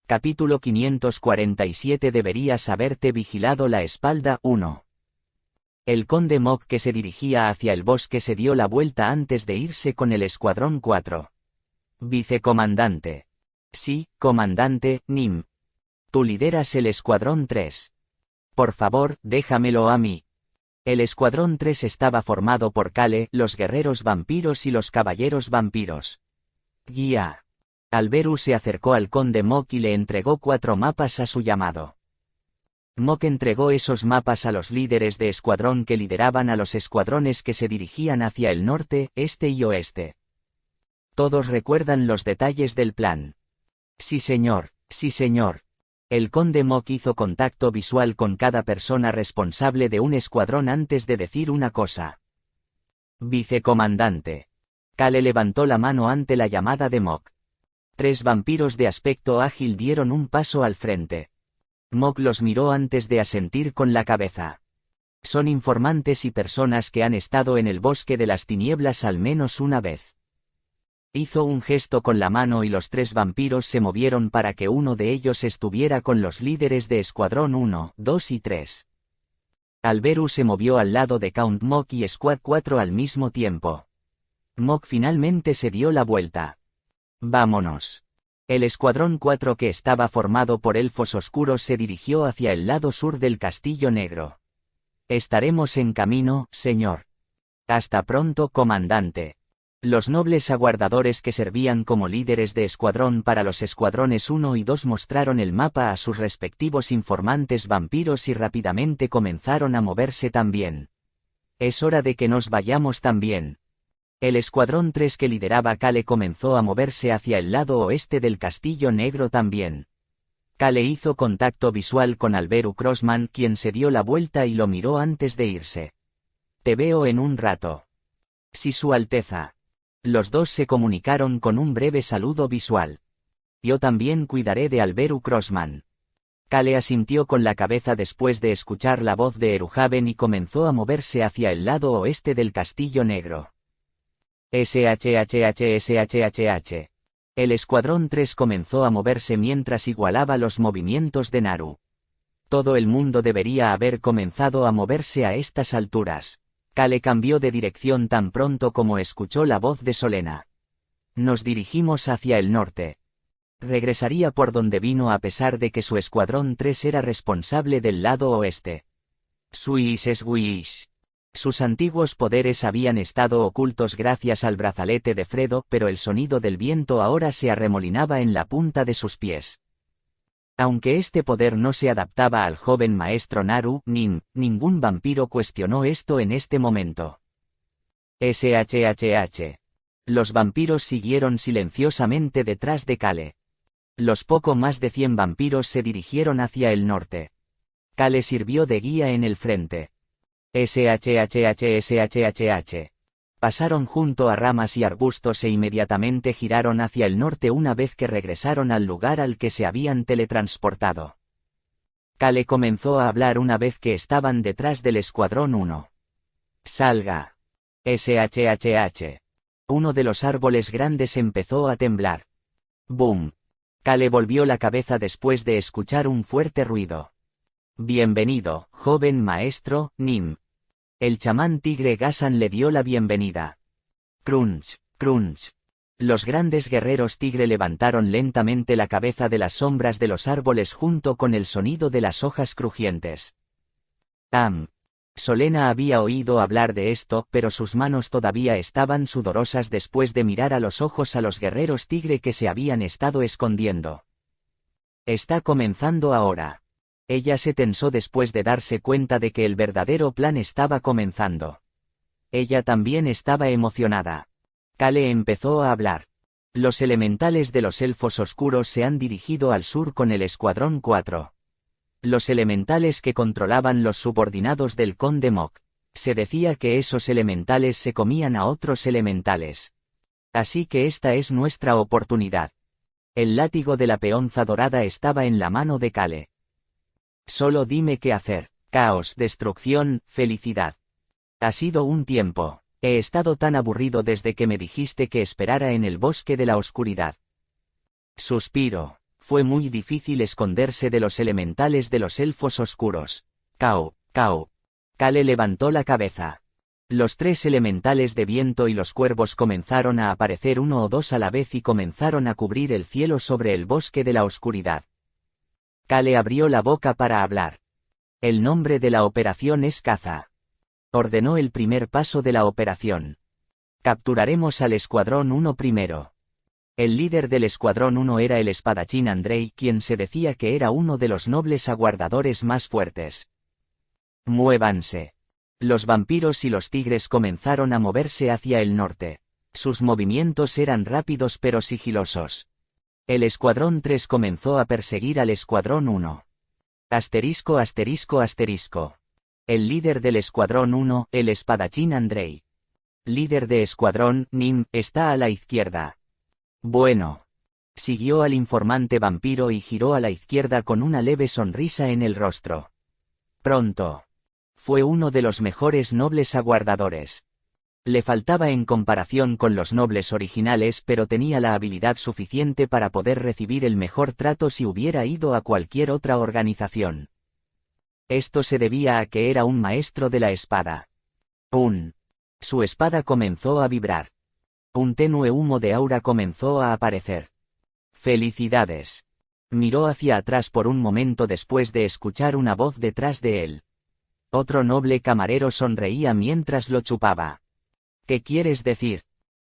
Capítulo 547. Deberías haberte vigilado la espalda. 1. El conde Mok, que se dirigía hacia el bosque, se dio la vuelta antes de irse con el escuadrón 4. Vicecomandante. Sí, comandante, Nim. Tú lideras el escuadrón 3. Por favor, déjamelo a mí. El escuadrón 3 estaba formado por Kale, los guerreros vampiros y los caballeros vampiros. Guía. Alberu se acercó al conde Mok y le entregó 4 mapas a su llamado. Mok entregó esos mapas a los líderes de escuadrón que lideraban a los escuadrones que se dirigían hacia el norte, este y oeste. ¿Todos recuerdan los detalles del plan? Sí señor, sí señor. El conde Mok hizo contacto visual con cada persona responsable de un escuadrón antes de decir una cosa. Vicecomandante. Kale levantó la mano ante la llamada de Mok. 3 vampiros de aspecto ágil dieron un paso al frente. Mok los miró antes de asentir con la cabeza. Son informantes y personas que han estado en el bosque de las tinieblas al menos una vez. Hizo un gesto con la mano y los 3 vampiros se movieron para que uno de ellos estuviera con los líderes de escuadrón 1, 2 y 3. Alberu se movió al lado de Count Mok y Squad 4 al mismo tiempo. Mok finalmente se dio la vuelta. Vámonos. El escuadrón 4, que estaba formado por elfos oscuros, se dirigió hacia el lado sur del Castillo Negro. Estaremos en camino, señor. Hasta pronto, comandante. Los nobles aguardadores que servían como líderes de escuadrón para los escuadrones 1 y 2 mostraron el mapa a sus respectivos informantes vampiros y rápidamente comenzaron a moverse también. Es hora de que nos vayamos también. El escuadrón 3, que lideraba Kale, comenzó a moverse hacia el lado oeste del Castillo Negro también. Kale hizo contacto visual con Alberu Crossman, quien se dio la vuelta y lo miró antes de irse. Te veo en un rato. Sí, Su Alteza. Los dos se comunicaron con un breve saludo visual. Yo también cuidaré de Alberu Crossman. Kale asintió con la cabeza después de escuchar la voz de Eruhaven y comenzó a moverse hacia el lado oeste del Castillo Negro. SHHHSHHH. El escuadrón 3 comenzó a moverse mientras igualaba los movimientos de Naru. Todo el mundo debería haber comenzado a moverse a estas alturas. Kale cambió de dirección tan pronto como escuchó la voz de Solena. Nos dirigimos hacia el norte. Regresaría por donde vino a pesar de que su escuadrón 3 era responsable del lado oeste. Swish es Wish. Sus antiguos poderes habían estado ocultos gracias al brazalete de Fredo, pero el sonido del viento ahora se arremolinaba en la punta de sus pies. Aunque este poder no se adaptaba al joven maestro Naru, ningún vampiro cuestionó esto en este momento. SHHH. Los vampiros siguieron silenciosamente detrás de Kale. Los poco más de 100 vampiros se dirigieron hacia el norte. Kale sirvió de guía en el frente. SHHHSHHH. Pasaron junto a ramas y arbustos e inmediatamente giraron hacia el norte una vez que regresaron al lugar al que se habían teletransportado. Kale comenzó a hablar una vez que estaban detrás del escuadrón 1. Salga. SHHH. Uno de los árboles grandes empezó a temblar. Boom. Kale volvió la cabeza después de escuchar un fuerte ruido. Bienvenido, joven maestro, Nim. El chamán tigre Gasan le dio la bienvenida. Crunch, crunch. Los grandes guerreros tigre levantaron lentamente la cabeza de las sombras de los árboles junto con el sonido de las hojas crujientes. Solena había oído hablar de esto, pero sus manos todavía estaban sudorosas después de mirar a los ojos a los guerreros tigre que se habían estado escondiendo. Está comenzando ahora. Ella se tensó después de darse cuenta de que el verdadero plan estaba comenzando. Ella también estaba emocionada. Kale empezó a hablar. Los elementales de los elfos oscuros se han dirigido al sur con el escuadrón 4. Los elementales que controlaban los subordinados del conde Mok. Se decía que esos elementales se comían a otros elementales. Así que esta es nuestra oportunidad. El látigo de la peonza dorada estaba en la mano de Kale. Solo dime qué hacer. Caos, destrucción, felicidad. Ha sido un tiempo. He estado tan aburrido desde que me dijiste que esperara en el bosque de la oscuridad. Suspiro. Fue muy difícil esconderse de los elementales de los elfos oscuros. Cao, Cao. Kale levantó la cabeza. Los 3 elementales de viento y los cuervos comenzaron a aparecer uno o dos a la vez y comenzaron a cubrir el cielo sobre el bosque de la oscuridad. Kale abrió la boca para hablar. El nombre de la operación es caza. Ordenó el primer paso de la operación. Capturaremos al Escuadrón 1 primero. El líder del Escuadrón 1 era el espadachín Andrei, quien se decía que era uno de los nobles aguardadores más fuertes. Muévanse. Los vampiros y los tigres comenzaron a moverse hacia el norte. Sus movimientos eran rápidos pero sigilosos. El Escuadrón 3 comenzó a perseguir al Escuadrón 1. Asterisco asterisco asterisco. El líder del Escuadrón 1, el espadachín Andrei. Líder de Escuadrón, Nim, está a la izquierda. Bueno. Siguió al informante vampiro y giró a la izquierda con una leve sonrisa en el rostro. Pronto. Fue uno de los mejores nobles aguardadores. Le faltaba en comparación con los nobles originales, pero tenía la habilidad suficiente para poder recibir el mejor trato si hubiera ido a cualquier otra organización. Esto se debía a que era un maestro de la espada. Su espada comenzó a vibrar. Un tenue humo de aura comenzó a aparecer. ¡Felicidades! Miró hacia atrás por un momento después de escuchar una voz detrás de él. Otro noble camarero sonreía mientras lo chupaba. ¿Qué quieres decir?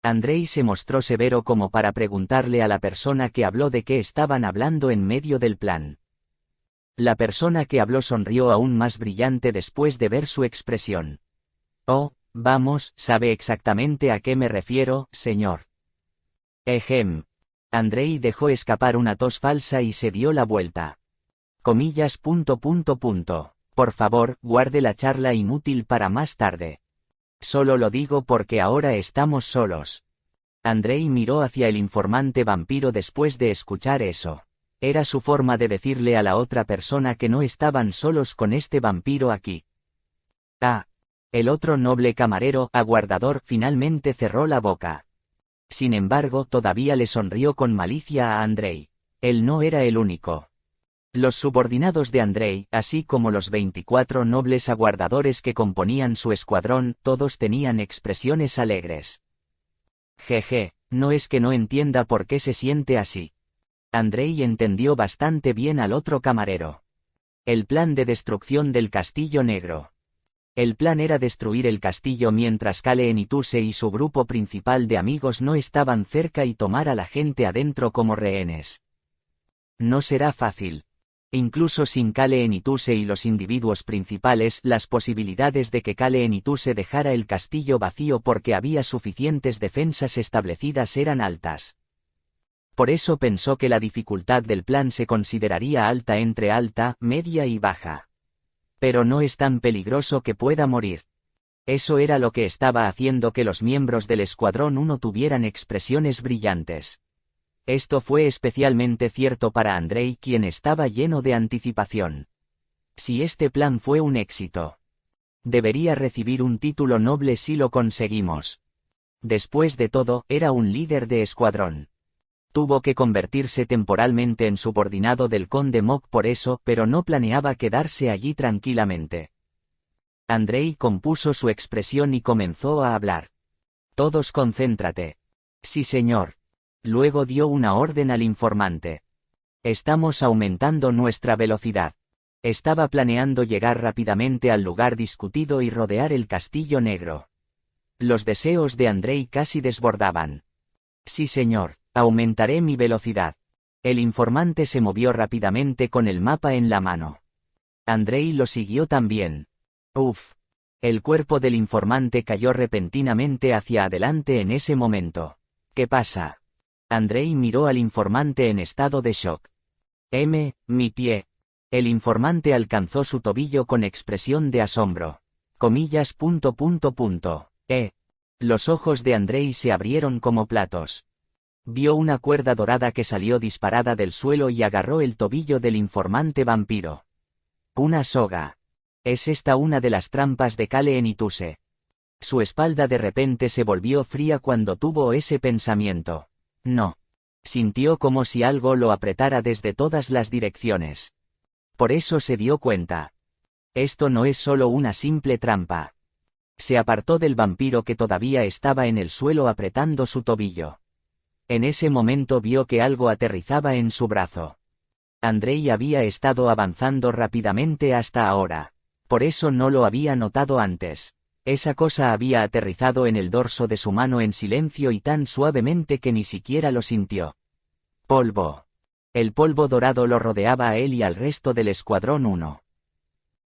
Andrei se mostró severo como para preguntarle a la persona que habló de qué estaban hablando en medio del plan. La persona que habló sonrió aún más brillante después de ver su expresión. Oh, vamos, sabe exactamente a qué me refiero, señor. Ejem. Andrei dejó escapar una tos falsa y se dio la vuelta. Comillas. Por favor, guarde la charla inútil para más tarde. Solo lo digo porque ahora estamos solos. Andrei miró hacia el informante vampiro después de escuchar eso. Era su forma de decirle a la otra persona que no estaban solos con este vampiro aquí. El otro noble camarero, aguardador, finalmente cerró la boca. Sin embargo, todavía le sonrió con malicia a Andrei. Él no era el único. Los subordinados de Andrei, así como los 24 nobles aguardadores que componían su escuadrón, todos tenían expresiones alegres. Jeje, no es que no entienda por qué se siente así. Andrei entendió bastante bien al otro camarero. El plan de destrucción del Castillo Negro. El plan era destruir el castillo mientras Kale Enituse y su grupo principal de amigos no estaban cerca y tomar a la gente adentro como rehenes. No será fácil. Incluso sin Kale Enituse y los individuos principales, las posibilidades de que Kale Enituse dejara el castillo vacío porque había suficientes defensas establecidas eran altas. Por eso pensó que la dificultad del plan se consideraría alta entre alta, media y baja. Pero no es tan peligroso que pueda morir. Eso era lo que estaba haciendo que los miembros del Escuadrón 1 tuvieran expresiones brillantes. Esto fue especialmente cierto para Andrei, quien estaba lleno de anticipación. Si este plan fue un éxito, debería recibir un título noble si lo conseguimos. Después de todo, era un líder de escuadrón. Tuvo que convertirse temporalmente en subordinado del conde Mok por eso, pero no planeaba quedarse allí tranquilamente. Andrei compuso su expresión y comenzó a hablar. Todos concéntrate. Sí, señor. Luego dio una orden al informante. Estamos aumentando nuestra velocidad. Estaba planeando llegar rápidamente al lugar discutido y rodear el Castillo Negro. Los deseos de Andrei casi desbordaban. Sí, señor, aumentaré mi velocidad. El informante se movió rápidamente con el mapa en la mano. Andrei lo siguió también. Uf. El cuerpo del informante cayó repentinamente hacia adelante en ese momento. ¿Qué pasa? Andrei miró al informante en estado de shock. Mi pie. El informante alcanzó su tobillo con expresión de asombro. Comillas. Los ojos de Andrei se abrieron como platos. Vio una cuerda dorada que salió disparada del suelo y agarró el tobillo del informante vampiro. Una soga. ¿Es esta una de las trampas de Kale Enituse? Su espalda de repente se volvió fría cuando tuvo ese pensamiento. No. Sintió como si algo lo apretara desde todas las direcciones. Por eso se dio cuenta. Esto no es solo una simple trampa. Se apartó del vampiro que todavía estaba en el suelo apretando su tobillo. En ese momento vio que algo aterrizaba en su brazo. Andrei había estado avanzando rápidamente hasta ahora. Por eso no lo había notado antes. Esa cosa había aterrizado en el dorso de su mano en silencio y tan suavemente que ni siquiera lo sintió. Polvo. El polvo dorado lo rodeaba a él y al resto del Escuadrón 1.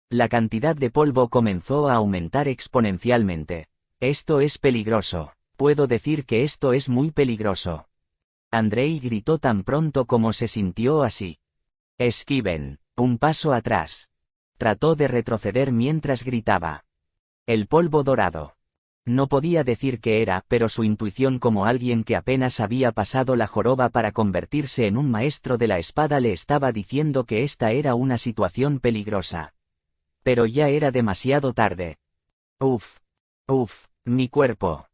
La cantidad de polvo comenzó a aumentar exponencialmente. Esto es peligroso. Puedo decir que esto es muy peligroso. Andrei gritó tan pronto como se sintió así. Esquiven, un paso atrás. Trató de retroceder mientras gritaba. El polvo dorado. No podía decir qué era, pero su intuición como alguien que apenas había pasado la joroba para convertirse en un maestro de la espada le estaba diciendo que esta era una situación peligrosa. Pero ya era demasiado tarde. Uf. Uf, mi cuerpo.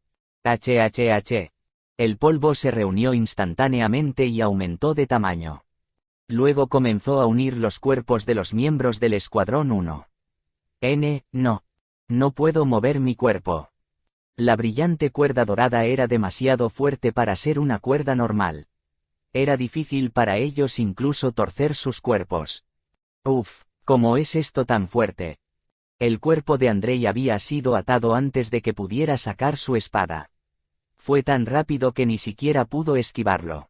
HHH. El polvo se reunió instantáneamente y aumentó de tamaño. Luego comenzó a unir los cuerpos de los miembros del Escuadrón 1. No. No puedo mover mi cuerpo. La brillante cuerda dorada era demasiado fuerte para ser una cuerda normal. Era difícil para ellos incluso torcer sus cuerpos. Uf, ¿cómo es esto tan fuerte? El cuerpo de Andrei había sido atado antes de que pudiera sacar su espada. Fue tan rápido que ni siquiera pudo esquivarlo.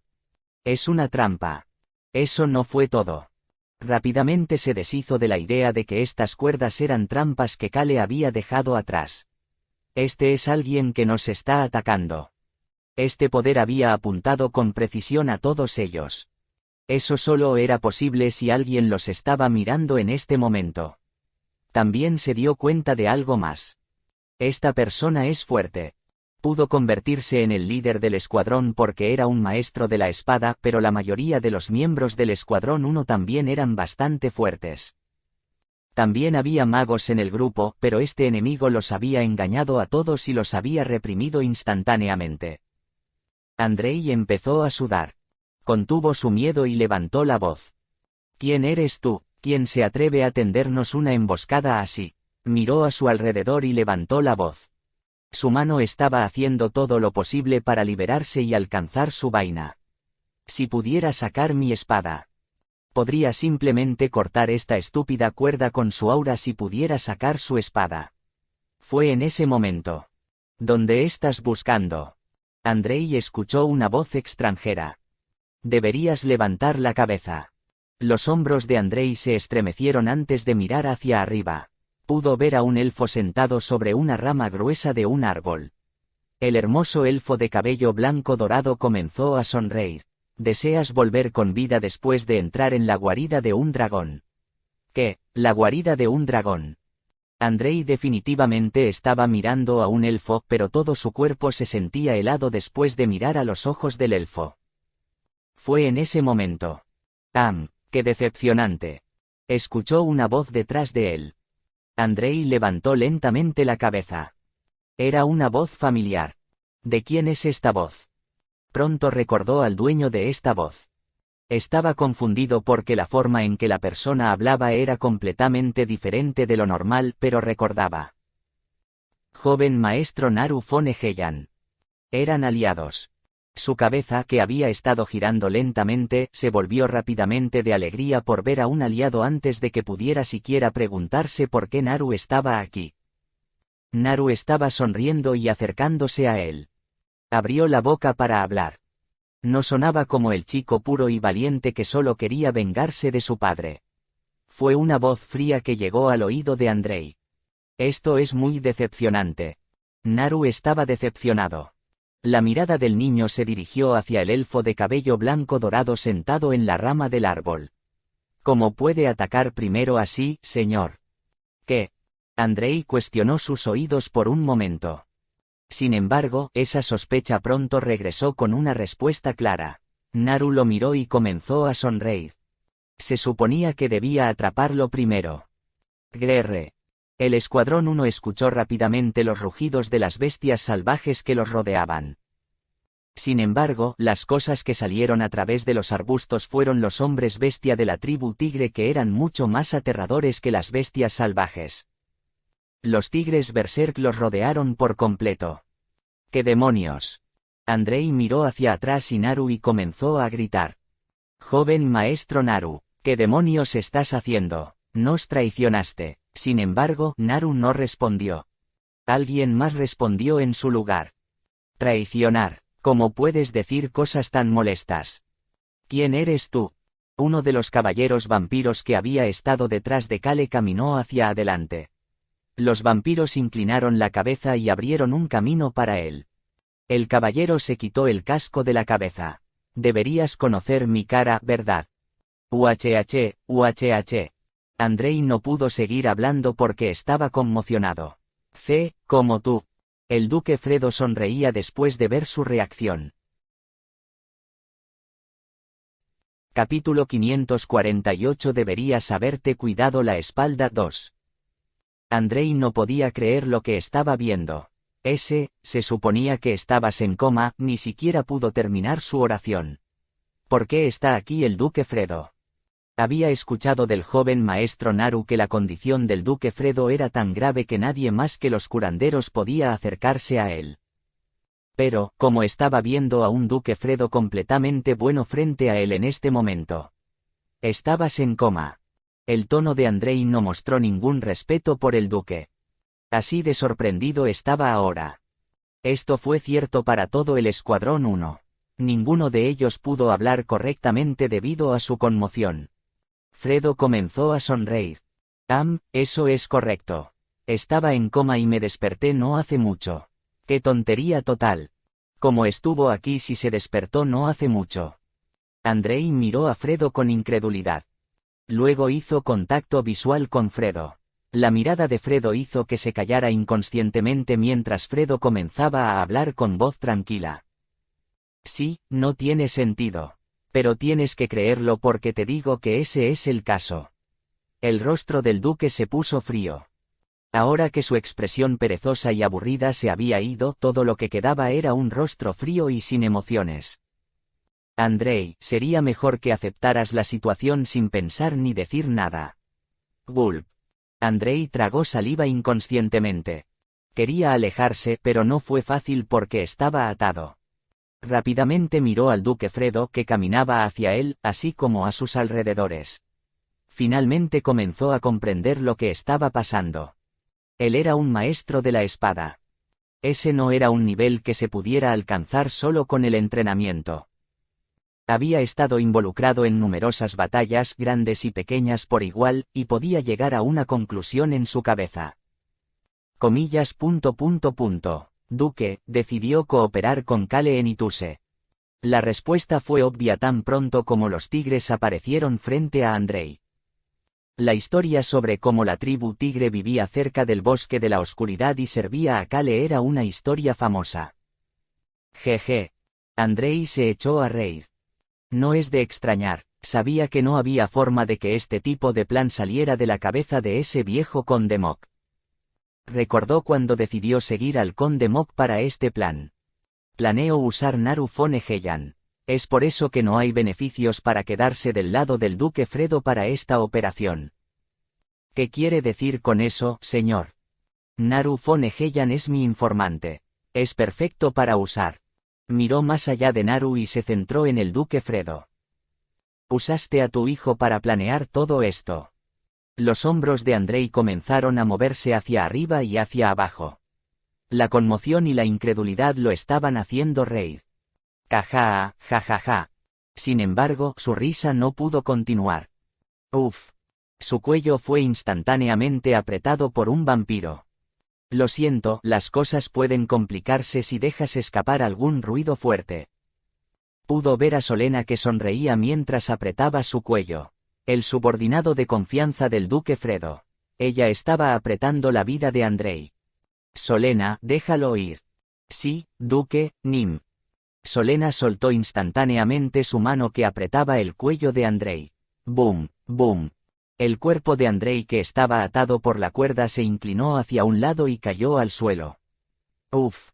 Es una trampa. Eso no fue todo. Rápidamente se deshizo de la idea de que estas cuerdas eran trampas que Kale había dejado atrás. Este es alguien que nos está atacando. Este poder había apuntado con precisión a todos ellos. Eso solo era posible si alguien los estaba mirando en este momento. También se dio cuenta de algo más. Esta persona es fuerte. Pudo convertirse en el líder del escuadrón porque era un maestro de la espada, pero la mayoría de los miembros del Escuadrón 1 también eran bastante fuertes. También había magos en el grupo, pero este enemigo los había engañado a todos y los había reprimido instantáneamente. Andrei empezó a sudar. Contuvo su miedo y levantó la voz. ¿Quién eres tú? ¿Quién se atreve a tendernos una emboscada así? Miró a su alrededor y levantó la voz. Su mano estaba haciendo todo lo posible para liberarse y alcanzar su vaina. Si pudiera sacar mi espada. Podría simplemente cortar esta estúpida cuerda con su aura si pudiera sacar su espada. Fue en ese momento. ¿Dónde estás buscando? Andrei escuchó una voz extranjera. Deberías levantar la cabeza. Los hombros de Andrei se estremecieron antes de mirar hacia arriba. Pudo ver a un elfo sentado sobre una rama gruesa de un árbol. El hermoso elfo de cabello blanco dorado comenzó a sonreír. ¿Deseas volver con vida después de entrar en la guarida de un dragón? ¿Qué? ¿La guarida de un dragón? Andrei definitivamente estaba mirando a un elfo, pero todo su cuerpo se sentía helado después de mirar a los ojos del elfo. Fue en ese momento. ¡Qué decepcionante! Escuchó una voz detrás de él. Andrei levantó lentamente la cabeza. Era una voz familiar. ¿De quién es esta voz? Pronto recordó al dueño de esta voz. Estaba confundido porque la forma en que la persona hablaba era completamente diferente de lo normal, pero recordaba. Joven maestro Naru Fone-Heian. Eran aliados. Su cabeza, que había estado girando lentamente, se volvió rápidamente de alegría por ver a un aliado antes de que pudiera siquiera preguntarse por qué Naru estaba aquí. Naru estaba sonriendo y acercándose a él. Abrió la boca para hablar. No sonaba como el chico puro y valiente que solo quería vengarse de su padre. Fue una voz fría que llegó al oído de Andrei. Esto es muy decepcionante. Naru estaba decepcionado. La mirada del niño se dirigió hacia el elfo de cabello blanco dorado sentado en la rama del árbol. ¿Cómo puede atacar primero así, señor? ¿Qué? Andrei cuestionó sus oídos por un momento. Sin embargo, esa sospecha pronto regresó con una respuesta clara. Naru lo miró y comenzó a sonreír. Se suponía que debía atraparlo primero. Grrr. El Escuadrón 1 escuchó rápidamente los rugidos de las bestias salvajes que los rodeaban. Sin embargo, las cosas que salieron a través de los arbustos fueron los hombres bestia de la tribu tigre, que eran mucho más aterradores que las bestias salvajes. Los tigres berserk los rodearon por completo. ¡Qué demonios! Andrei miró hacia atrás y Naru y comenzó a gritar. Joven maestro Naru, ¿qué demonios estás haciendo? Nos traicionaste. Sin embargo, Naru no respondió. Alguien más respondió en su lugar. Traicionar. ¿Cómo puedes decir cosas tan molestas? ¿Quién eres tú? Uno de los caballeros vampiros que había estado detrás de Kale caminó hacia adelante. Los vampiros inclinaron la cabeza y abrieron un camino para él. El caballero se quitó el casco de la cabeza. Deberías conocer mi cara, ¿verdad? UHH. Andrei no pudo seguir hablando porque estaba conmocionado. Como tú. El duque Fredo sonreía después de ver su reacción. Capítulo 548. Deberías haberte cuidado la espalda 2. Andrei no podía creer lo que estaba viendo. Se suponía que estabas en coma, ni siquiera pudo terminar su oración. ¿Por qué está aquí el duque Fredo? Había escuchado del joven maestro Naru que la condición del duque Fredo era tan grave que nadie más que los curanderos podía acercarse a él. Pero, ¿cómo estaba viendo a un duque Fredo completamente bueno frente a él en este momento? Estabas en coma. El tono de Andrei no mostró ningún respeto por el duque. Así de sorprendido estaba ahora. Esto fue cierto para todo el Escuadrón 1. Ninguno de ellos pudo hablar correctamente debido a su conmoción. Fredo comenzó a sonreír. Eso es correcto. Estaba en coma y me desperté no hace mucho. ¡Qué tontería total! ¿Cómo estuvo aquí si se despertó no hace mucho? Andrei miró a Fredo con incredulidad. Luego hizo contacto visual con Fredo. La mirada de Fredo hizo que se callara inconscientemente mientras Fredo comenzaba a hablar con voz tranquila. Sí, no tiene sentido. Pero tienes que creerlo porque te digo que ese es el caso. El rostro del duque se puso frío. Ahora que su expresión perezosa y aburrida se había ido, todo lo que quedaba era un rostro frío y sin emociones. Andrei, sería mejor que aceptaras la situación sin pensar ni decir nada. Gulp. Andrei tragó saliva inconscientemente. Quería alejarse, pero no fue fácil porque estaba atado. Rápidamente miró al duque Fredo que caminaba hacia él, así como a sus alrededores. Finalmente comenzó a comprender lo que estaba pasando. Él era un maestro de la espada. Ese no era un nivel que se pudiera alcanzar solo con el entrenamiento. Había estado involucrado en numerosas batallas, grandes y pequeñas por igual, y podía llegar a una conclusión en su cabeza. Comillas. Duque decidió cooperar con Kale en Ituse. La respuesta fue obvia tan pronto como los tigres aparecieron frente a Andrei. La historia sobre cómo la tribu tigre vivía cerca del bosque de la oscuridad y servía a Kale era una historia famosa. Jeje. Andrei se echó a reír. No es de extrañar, sabía que no había forma de que este tipo de plan saliera de la cabeza de ese viejo conde Mok. Recordó cuando decidió seguir al conde Mok para este plan. Planeo usar Naru Fone Heian. Es por eso que no hay beneficios para quedarse del lado del duque Fredo para esta operación. ¿Qué quiere decir con eso, señor? Naru Fone Heian es mi informante. Es perfecto para usar. Miró más allá de Naru y se centró en el duque Fredo. Usaste a tu hijo para planear todo esto. Los hombros de Andrei comenzaron a moverse hacia arriba y hacia abajo. La conmoción y la incredulidad lo estaban haciendo reír. Jajaja. Sin embargo, su risa no pudo continuar. Uf. Su cuello fue instantáneamente apretado por un vampiro. Lo siento, las cosas pueden complicarse si dejas escapar algún ruido fuerte. Pudo ver a Solena que sonreía mientras apretaba su cuello. El subordinado de confianza del duque Fredo. Ella estaba apretando la vida de Andrei. Solena, déjalo ir. Sí, duque, Nim. Solena soltó instantáneamente su mano que apretaba el cuello de Andrei. Boom, boom. El cuerpo de Andrei que estaba atado por la cuerda se inclinó hacia un lado y cayó al suelo. Uf.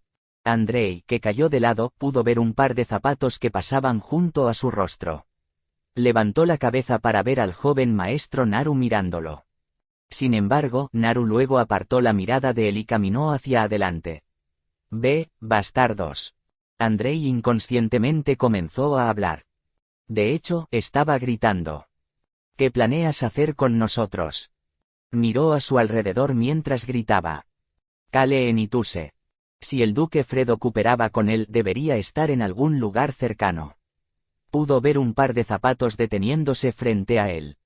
Andrei, que cayó de lado, pudo ver un par de zapatos que pasaban junto a su rostro. Levantó la cabeza para ver al joven maestro Naru mirándolo. Sin embargo, Naru luego apartó la mirada de él y caminó hacia adelante. «Ve, bastardos». Andrei inconscientemente comenzó a hablar. De hecho, estaba gritando. «¿Qué planeas hacer con nosotros?» Miró a su alrededor mientras gritaba. «Kale Enituse. Si el duque Fredo cooperaba con él, debería estar en algún lugar cercano». Pudo ver un par de zapatos deteniéndose frente a él.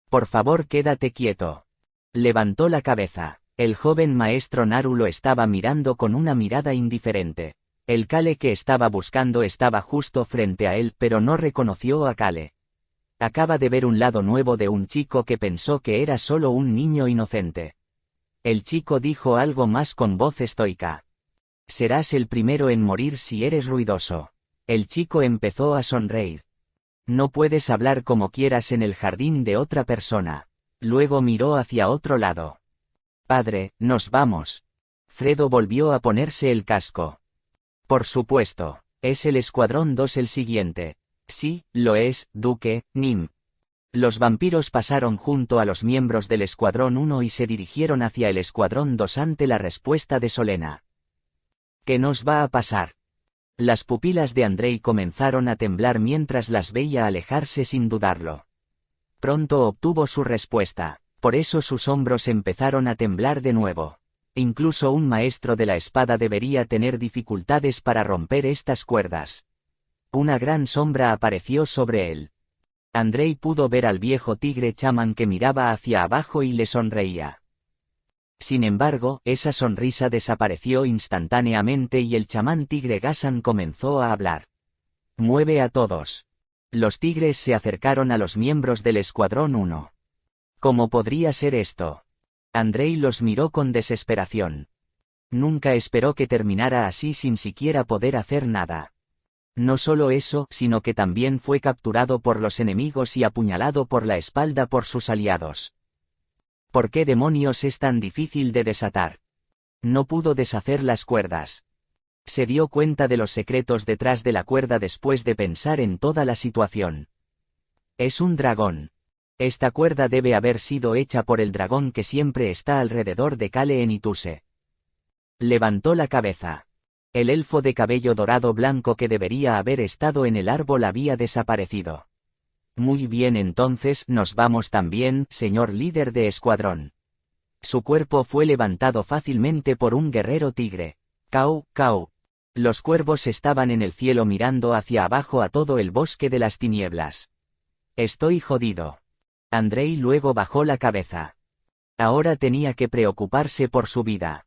«Por favor, quédate quieto». Levantó la cabeza. El joven maestro Naru lo estaba mirando con una mirada indiferente. El Kale que estaba buscando estaba justo frente a él, pero no reconoció a Kale. Acaba de ver un lado nuevo de un chico que pensó que era solo un niño inocente. El chico dijo algo más con voz estoica. «Serás el primero en morir si eres ruidoso». El chico empezó a sonreír. «No puedes hablar como quieras en el jardín de otra persona». Luego miró hacia otro lado. «Padre, nos vamos». Fredo volvió a ponerse el casco. «Por supuesto. ¿Es el Escuadrón 2 el siguiente?» «Sí, lo es, Duque, Nim». Los vampiros pasaron junto a los miembros del Escuadrón 1 y se dirigieron hacia el Escuadrón 2 ante la respuesta de Solena. «¿Qué nos va a pasar?» Las pupilas de Andrei comenzaron a temblar mientras las veía alejarse sin dudarlo. Pronto obtuvo su respuesta, por eso sus hombros empezaron a temblar de nuevo. Incluso un maestro de la espada debería tener dificultades para romper estas cuerdas. Una gran sombra apareció sobre él. Andrei pudo ver al viejo tigre chamán que miraba hacia abajo y le sonreía. Sin embargo, esa sonrisa desapareció instantáneamente y el chamán tigre Gasan comenzó a hablar. «Mueve a todos». Los tigres se acercaron a los miembros del Escuadrón 1. ¿Cómo podría ser esto? Andrei los miró con desesperación. Nunca esperó que terminara así sin siquiera poder hacer nada. No solo eso, sino que también fue capturado por los enemigos y apuñalado por la espalda por sus aliados. ¿Por qué demonios es tan difícil de desatar? No pudo deshacer las cuerdas. Se dio cuenta de los secretos detrás de la cuerda después de pensar en toda la situación. Es un dragón. Esta cuerda debe haber sido hecha por el dragón que siempre está alrededor de Kale Enituse. Levantó la cabeza. El elfo de cabello dorado blanco que debería haber estado en el árbol había desaparecido. Muy bien, entonces nos vamos también, señor líder de escuadrón. Su cuerpo fue levantado fácilmente por un guerrero tigre. Cau, cau. Los cuervos estaban en el cielo mirando hacia abajo a todo el bosque de las tinieblas. Estoy jodido. Andrei luego bajó la cabeza. Ahora tenía que preocuparse por su vida.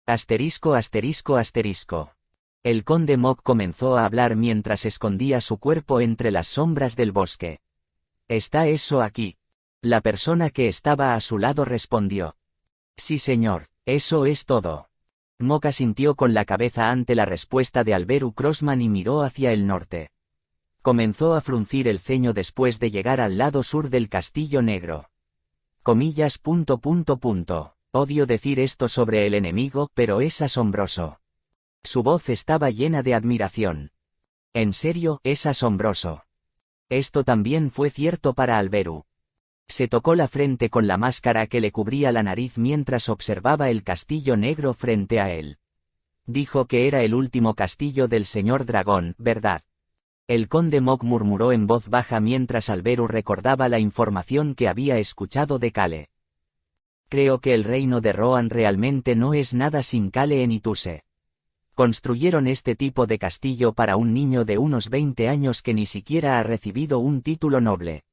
Asterisco asterisco asterisco. El conde Mok comenzó a hablar mientras escondía su cuerpo entre las sombras del bosque. ¿Está eso aquí? La persona que estaba a su lado respondió. Sí señor, eso es todo. Mok asintió con la cabeza ante la respuesta de Alberu Crossman y miró hacia el norte. Comenzó a fruncir el ceño después de llegar al lado sur del Castillo Negro. Comillas. Odio decir esto sobre el enemigo, pero es asombroso. Su voz estaba llena de admiración. En serio, es asombroso. Esto también fue cierto para Alberu. Se tocó la frente con la máscara que le cubría la nariz mientras observaba el castillo negro frente a él. Dijo que era el último castillo del señor dragón, ¿verdad? El conde Mok murmuró en voz baja mientras Alberu recordaba la información que había escuchado de Kale. Creo que el reino de Rohan realmente no es nada sin Kale Enituse. Construyeron este tipo de castillo para un niño de unos 20 años que ni siquiera ha recibido un título noble.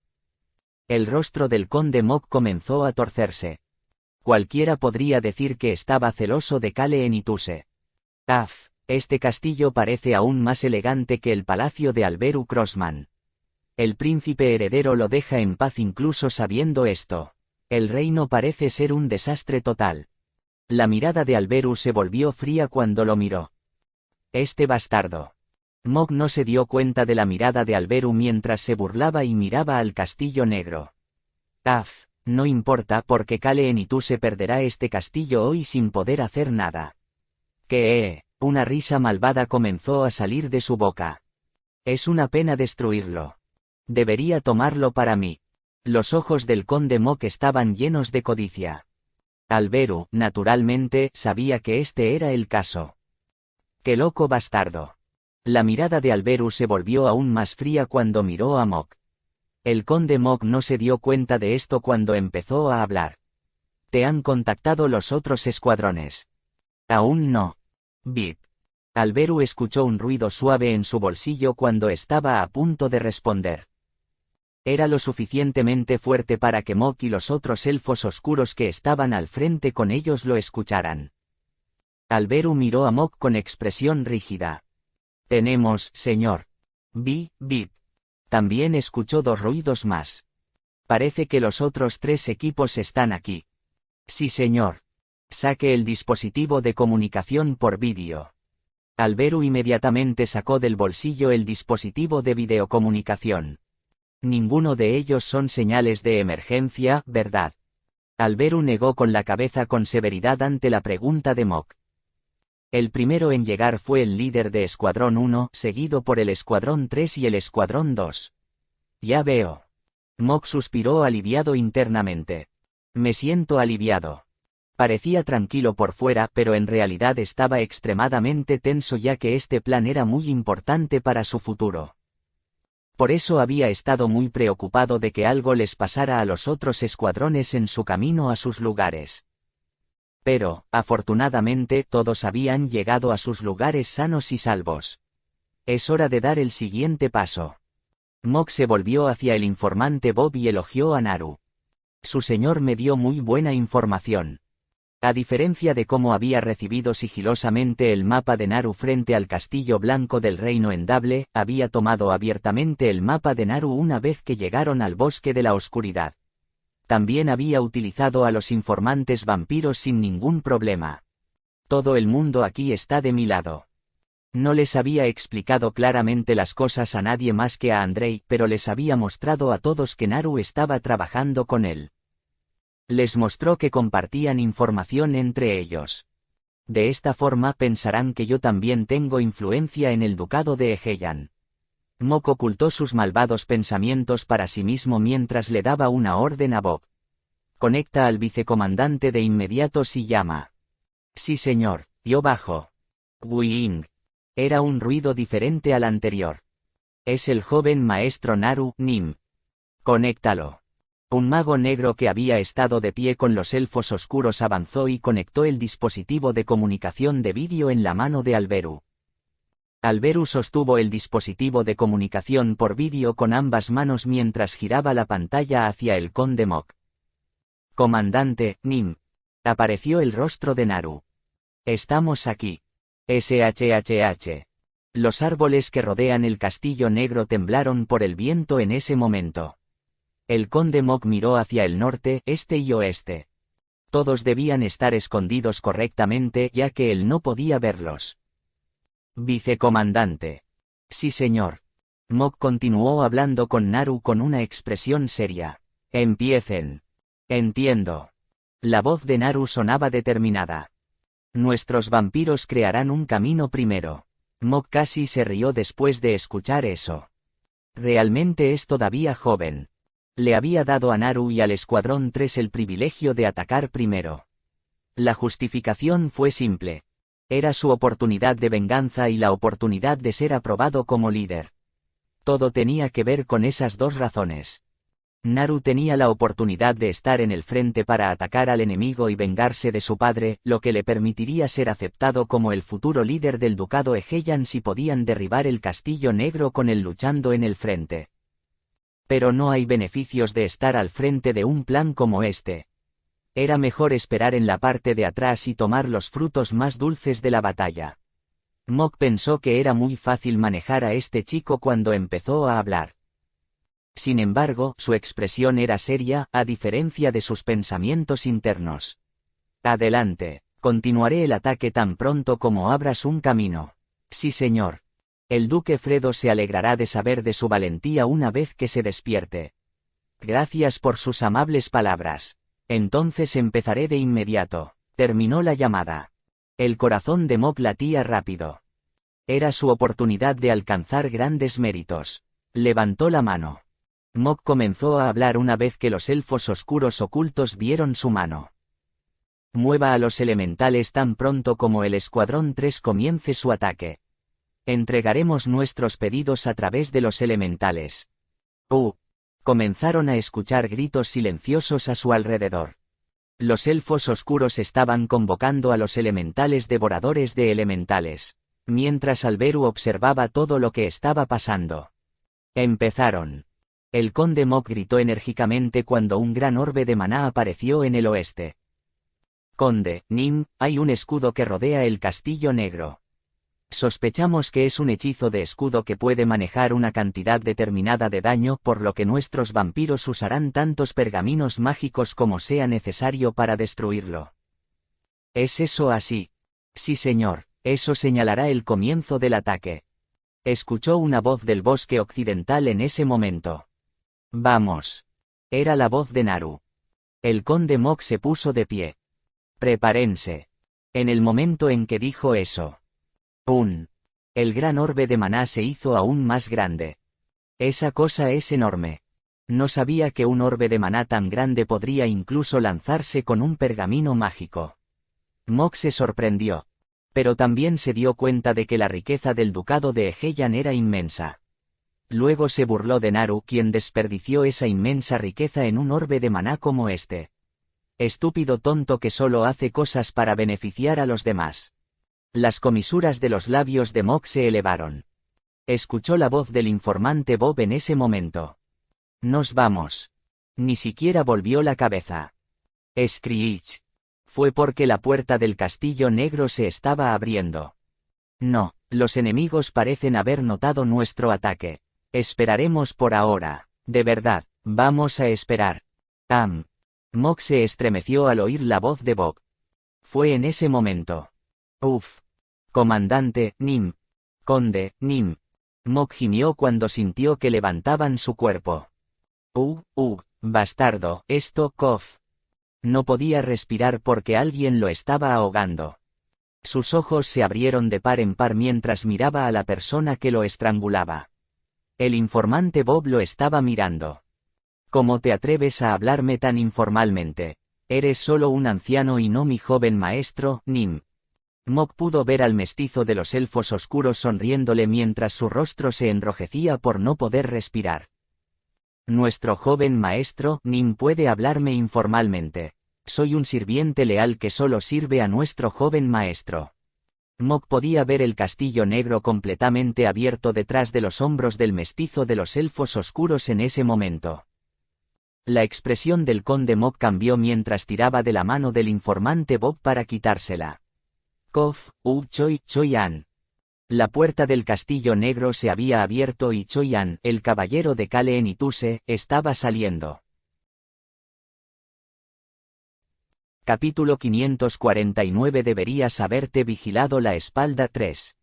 El rostro del conde Mok comenzó a torcerse. Cualquiera podría decir que estaba celoso de Kale Enituse. Este castillo parece aún más elegante que el palacio de Alberu Crossman. El príncipe heredero lo deja en paz incluso sabiendo esto. El reino parece ser un desastre total. La mirada de Alberu se volvió fría cuando lo miró. Este bastardo. Mok no se dio cuenta de la mirada de Alberu mientras se burlaba y miraba al castillo negro. No importa porque Kale Enituse perderá este castillo hoy sin poder hacer nada. ¿Qué? Una risa malvada comenzó a salir de su boca. Es una pena destruirlo. Debería tomarlo para mí. Los ojos del conde Mok estaban llenos de codicia. Alberu, naturalmente, sabía que este era el caso. ¡Qué loco bastardo! La mirada de Alberu se volvió aún más fría cuando miró a Mok. El conde Mok no se dio cuenta de esto cuando empezó a hablar. ¿Te han contactado los otros escuadrones? Aún no. Bip. Alberu escuchó un ruido suave en su bolsillo cuando estaba a punto de responder. Era lo suficientemente fuerte para que Mok y los otros elfos oscuros que estaban al frente con ellos lo escucharan. Alberu miró a Mok con expresión rígida. Tenemos, señor. Bip. También escuchó dos ruidos más. Parece que los otros tres equipos están aquí. Sí, señor. Saque el dispositivo de comunicación por vídeo. Alberu inmediatamente sacó del bolsillo el dispositivo de videocomunicación. Ninguno de ellos son señales de emergencia, ¿verdad? Alberu negó con la cabeza con severidad ante la pregunta de Mok. El primero en llegar fue el líder de Escuadrón 1, seguido por el Escuadrón 3 y el Escuadrón 2. Ya veo. Mok suspiró aliviado internamente. Me siento aliviado. Parecía tranquilo por fuera, pero en realidad estaba extremadamente tenso ya que este plan era muy importante para su futuro. Por eso había estado muy preocupado de que algo les pasara a los otros escuadrones en su camino a sus lugares. Pero, afortunadamente, todos habían llegado a sus lugares sanos y salvos. Es hora de dar el siguiente paso. Mok se volvió hacia el informante Bob y elogió a Naru. Su señor me dio muy buena información. A diferencia de cómo había recibido sigilosamente el mapa de Naru frente al castillo blanco del reino Endable, había tomado abiertamente el mapa de Naru una vez que llegaron al bosque de la oscuridad. También había utilizado a los informantes vampiros sin ningún problema. Todo el mundo aquí está de mi lado. No les había explicado claramente las cosas a nadie más que a Andrei, pero les había mostrado a todos que Naru estaba trabajando con él. Les mostró que compartían información entre ellos. De esta forma pensarán que yo también tengo influencia en el ducado de Egeyan. Mok ocultó sus malvados pensamientos para sí mismo mientras le daba una orden a Bob. Conecta al vicecomandante de inmediato si llama. Sí señor, yo bajo. Wing. Era un ruido diferente al anterior. Es el joven maestro Naru, Nim. Conéctalo. Un mago negro que había estado de pie con los elfos oscuros avanzó y conectó el dispositivo de comunicación de vídeo en la mano de Alberu. Alberu sostuvo el dispositivo de comunicación por vídeo con ambas manos mientras giraba la pantalla hacia el conde Mok. Comandante, Nim. Apareció el rostro de Naru. Estamos aquí. SHHH. Los árboles que rodean el castillo negro temblaron por el viento en ese momento. El conde Mok miró hacia el norte, este y oeste. Todos debían estar escondidos correctamente ya que él no podía verlos. Vicecomandante. Sí señor. Mok continuó hablando con Naru con una expresión seria. Empiecen. Entiendo. La voz de Naru sonaba determinada. Nuestros vampiros crearán un camino primero. Mok casi se rió después de escuchar eso. Realmente es todavía joven. Le había dado a Naru y al Escuadrón 3 el privilegio de atacar primero. La justificación fue simple. Era su oportunidad de venganza y la oportunidad de ser aprobado como líder. Todo tenía que ver con esas dos razones. Naru tenía la oportunidad de estar en el frente para atacar al enemigo y vengarse de su padre, lo que le permitiría ser aceptado como el futuro líder del ducado Egeyan si podían derribar el castillo negro con él luchando en el frente. Pero no hay beneficios de estar al frente de un plan como este. Era mejor esperar en la parte de atrás y tomar los frutos más dulces de la batalla. Mok pensó que era muy fácil manejar a este chico cuando empezó a hablar. Sin embargo, su expresión era seria, a diferencia de sus pensamientos internos. Adelante, continuaré el ataque tan pronto como abras un camino. Sí señor. El duque Fredo se alegrará de saber de su valentía una vez que se despierte. Gracias por sus amables palabras. Entonces empezaré de inmediato. Terminó la llamada. El corazón de Mok latía rápido. Era su oportunidad de alcanzar grandes méritos. Levantó la mano. Mok comenzó a hablar una vez que los elfos oscuros ocultos vieron su mano. Mueva a los elementales tan pronto como el Escuadrón 3 comience su ataque. Entregaremos nuestros pedidos a través de los elementales. Comenzaron a escuchar gritos silenciosos a su alrededor. Los elfos oscuros estaban convocando a los elementales devoradores de elementales, mientras Alberu observaba todo lo que estaba pasando. Empezaron. El conde Mok gritó enérgicamente cuando un gran orbe de maná apareció en el oeste. Conde, Nim, hay un escudo que rodea el castillo negro. Sospechamos que es un hechizo de escudo que puede manejar una cantidad determinada de daño, por lo que nuestros vampiros usarán tantos pergaminos mágicos como sea necesario para destruirlo. ¿Es eso así? Sí, señor, eso señalará el comienzo del ataque. Escuchó una voz del bosque occidental en ese momento. Vamos. Era la voz de Naru. El conde Mok se puso de pie. Prepárense. En el momento en que dijo eso, el gran orbe de maná se hizo aún más grande. Esa cosa es enorme. No sabía que un orbe de maná tan grande podría incluso lanzarse con un pergamino mágico. Mok se sorprendió. Pero también se dio cuenta de que la riqueza del ducado de Egeyan era inmensa. Luego se burló de Naru, quien desperdició esa inmensa riqueza en un orbe de maná como este. Estúpido tonto que solo hace cosas para beneficiar a los demás. Las comisuras de los labios de Mok se elevaron. Escuchó la voz del informante Bob en ese momento. Nos vamos. Ni siquiera volvió la cabeza. Screech. Fue porque la puerta del castillo negro se estaba abriendo. No, los enemigos parecen haber notado nuestro ataque. Esperaremos por ahora. De verdad, vamos a esperar. Mok se estremeció al oír la voz de Bob. Fue en ese momento. Comandante, Nim. Conde, Nim. Mok gimió cuando sintió que levantaban su cuerpo. Bastardo, cof. No podía respirar porque alguien lo estaba ahogando. Sus ojos se abrieron de par en par mientras miraba a la persona que lo estrangulaba. El informante Bob lo estaba mirando. ¿Cómo te atreves a hablarme tan informalmente? Eres solo un anciano y no mi joven maestro, Nim. Mok pudo ver al mestizo de los elfos oscuros sonriéndole mientras su rostro se enrojecía por no poder respirar. Nuestro joven maestro, Nim, puede hablarme informalmente. Soy un sirviente leal que solo sirve a nuestro joven maestro. Mok podía ver el castillo negro completamente abierto detrás de los hombros del mestizo de los elfos oscuros en ese momento. La expresión del conde Mok cambió mientras tiraba de la mano del informante Bob para quitársela. Choi-an. La puerta del castillo negro se había abierto y Choi-an, el caballero de Kale Nituse, estaba saliendo. Capítulo 549. Deberías haberte vigilado la espalda 3.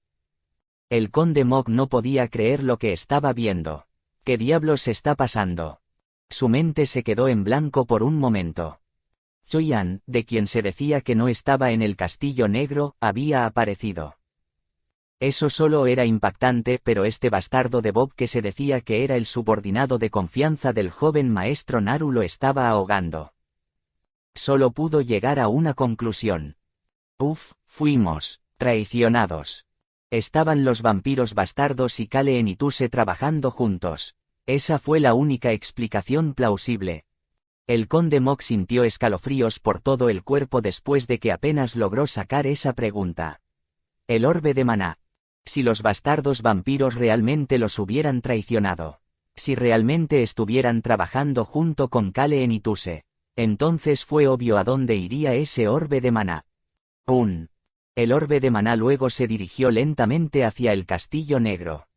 El conde Mok no podía creer lo que estaba viendo. ¿Qué diablos está pasando? Su mente se quedó en blanco por un momento. Choi-an, de quien se decía que no estaba en el castillo negro, había aparecido. Eso solo era impactante, pero este bastardo de Bob que se decía que era el subordinado de confianza del joven maestro Naru lo estaba ahogando. Solo pudo llegar a una conclusión. Fuimos traicionados. Estaban los vampiros bastardos y Kale Nituse trabajando juntos. Esa fue la única explicación plausible. El conde Mok sintió escalofríos por todo el cuerpo después de que apenas logró sacar esa pregunta. El orbe de maná. Si los bastardos vampiros realmente los hubieran traicionado. Si realmente estuvieran trabajando junto con Kale Nituse. Entonces fue obvio a dónde iría ese orbe de maná. El orbe de maná luego se dirigió lentamente hacia el castillo negro.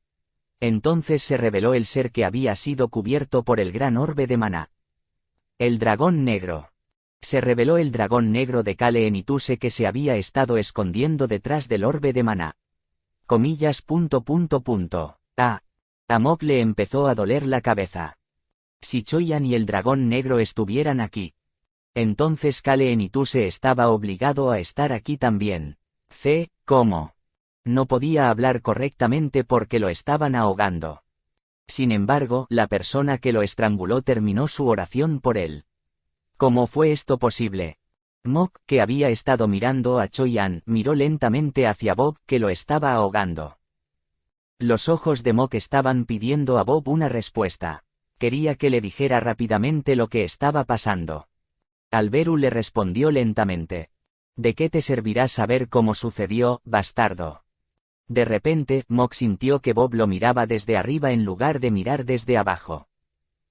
Entonces se reveló el ser que había sido cubierto por el gran orbe de maná. El dragón negro. Se reveló el dragón negro de Kale Nituse que se había estado escondiendo detrás del orbe de maná. A Mok le empezó a doler la cabeza. Si Choi-an y el dragón negro estuvieran aquí. Entonces Kale Nituse estaba obligado a estar aquí también. ¿Cómo? No podía hablar correctamente porque lo estaban ahogando. Sin embargo, la persona que lo estranguló terminó su oración por él. ¿Cómo fue esto posible? Mok, que había estado mirando a Choi-an, miró lentamente hacia Bob, que lo estaba ahogando. Los ojos de Mok estaban pidiendo a Bob una respuesta. Quería que le dijera rápidamente lo que estaba pasando. Alberu le respondió lentamente. ¿De qué te servirá saber cómo sucedió, bastardo? De repente, Mok sintió que Bob lo miraba desde arriba en lugar de mirar desde abajo.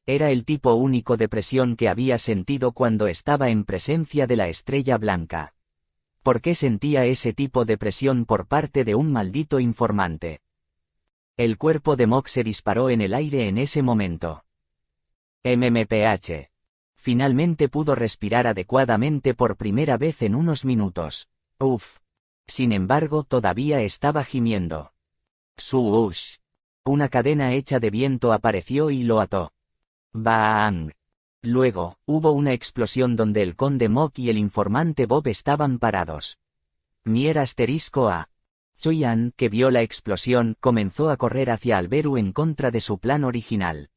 Era el tipo único de presión que había sentido cuando estaba en presencia de la estrella blanca. ¿Por qué sentía ese tipo de presión por parte de un maldito informante? El cuerpo de Mok se disparó en el aire en ese momento. MMPH. Finalmente pudo respirar adecuadamente por primera vez en unos minutos. Uf. Sin embargo, todavía estaba gimiendo. Suush. Una cadena hecha de viento apareció y lo ató. ¡Bang! Luego, hubo una explosión donde el conde Mok y el informante Bob estaban parados. Mier asterisco A. Choi-an, que vio la explosión, comenzó a correr hacia Alberu en contra de su plan original.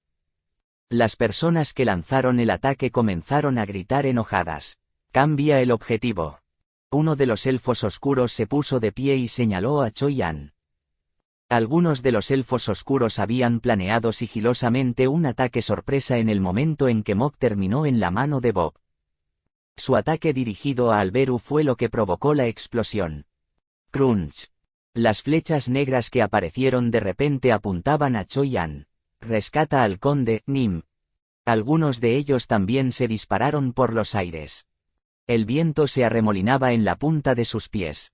Las personas que lanzaron el ataque comenzaron a gritar enojadas. Cambia el objetivo. Uno de los elfos oscuros se puso de pie y señaló a Choi-an. Algunos de los elfos oscuros habían planeado sigilosamente un ataque sorpresa en el momento en que Mok terminó en la mano de Bob. Su ataque dirigido a Alberu fue lo que provocó la explosión. Crunch. Las flechas negras que aparecieron de repente apuntaban a Choi-an. Rescata al conde, Nim. Algunos de ellos también se dispararon por los aires. El viento se arremolinaba en la punta de sus pies.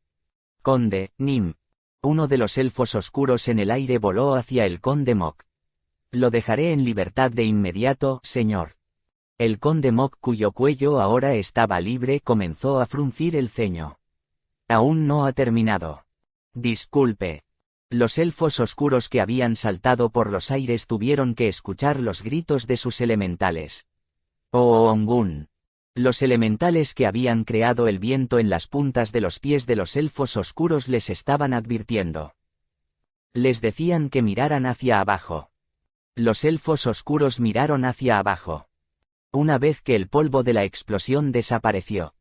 Conde, Nim. Uno de los elfos oscuros en el aire voló hacia el conde Mok. Lo dejaré en libertad de inmediato, señor. El conde Mok, cuyo cuello ahora estaba libre, comenzó a fruncir el ceño. Aún no ha terminado. Disculpe. Los elfos oscuros que habían saltado por los aires tuvieron que escuchar los gritos de sus elementales. Oh Ongun. Los elementales que habían creado el viento en las puntas de los pies de los elfos oscuros les estaban advirtiendo. Les decían que miraran hacia abajo. Los elfos oscuros miraron hacia abajo. Una vez que el polvo de la explosión desapareció,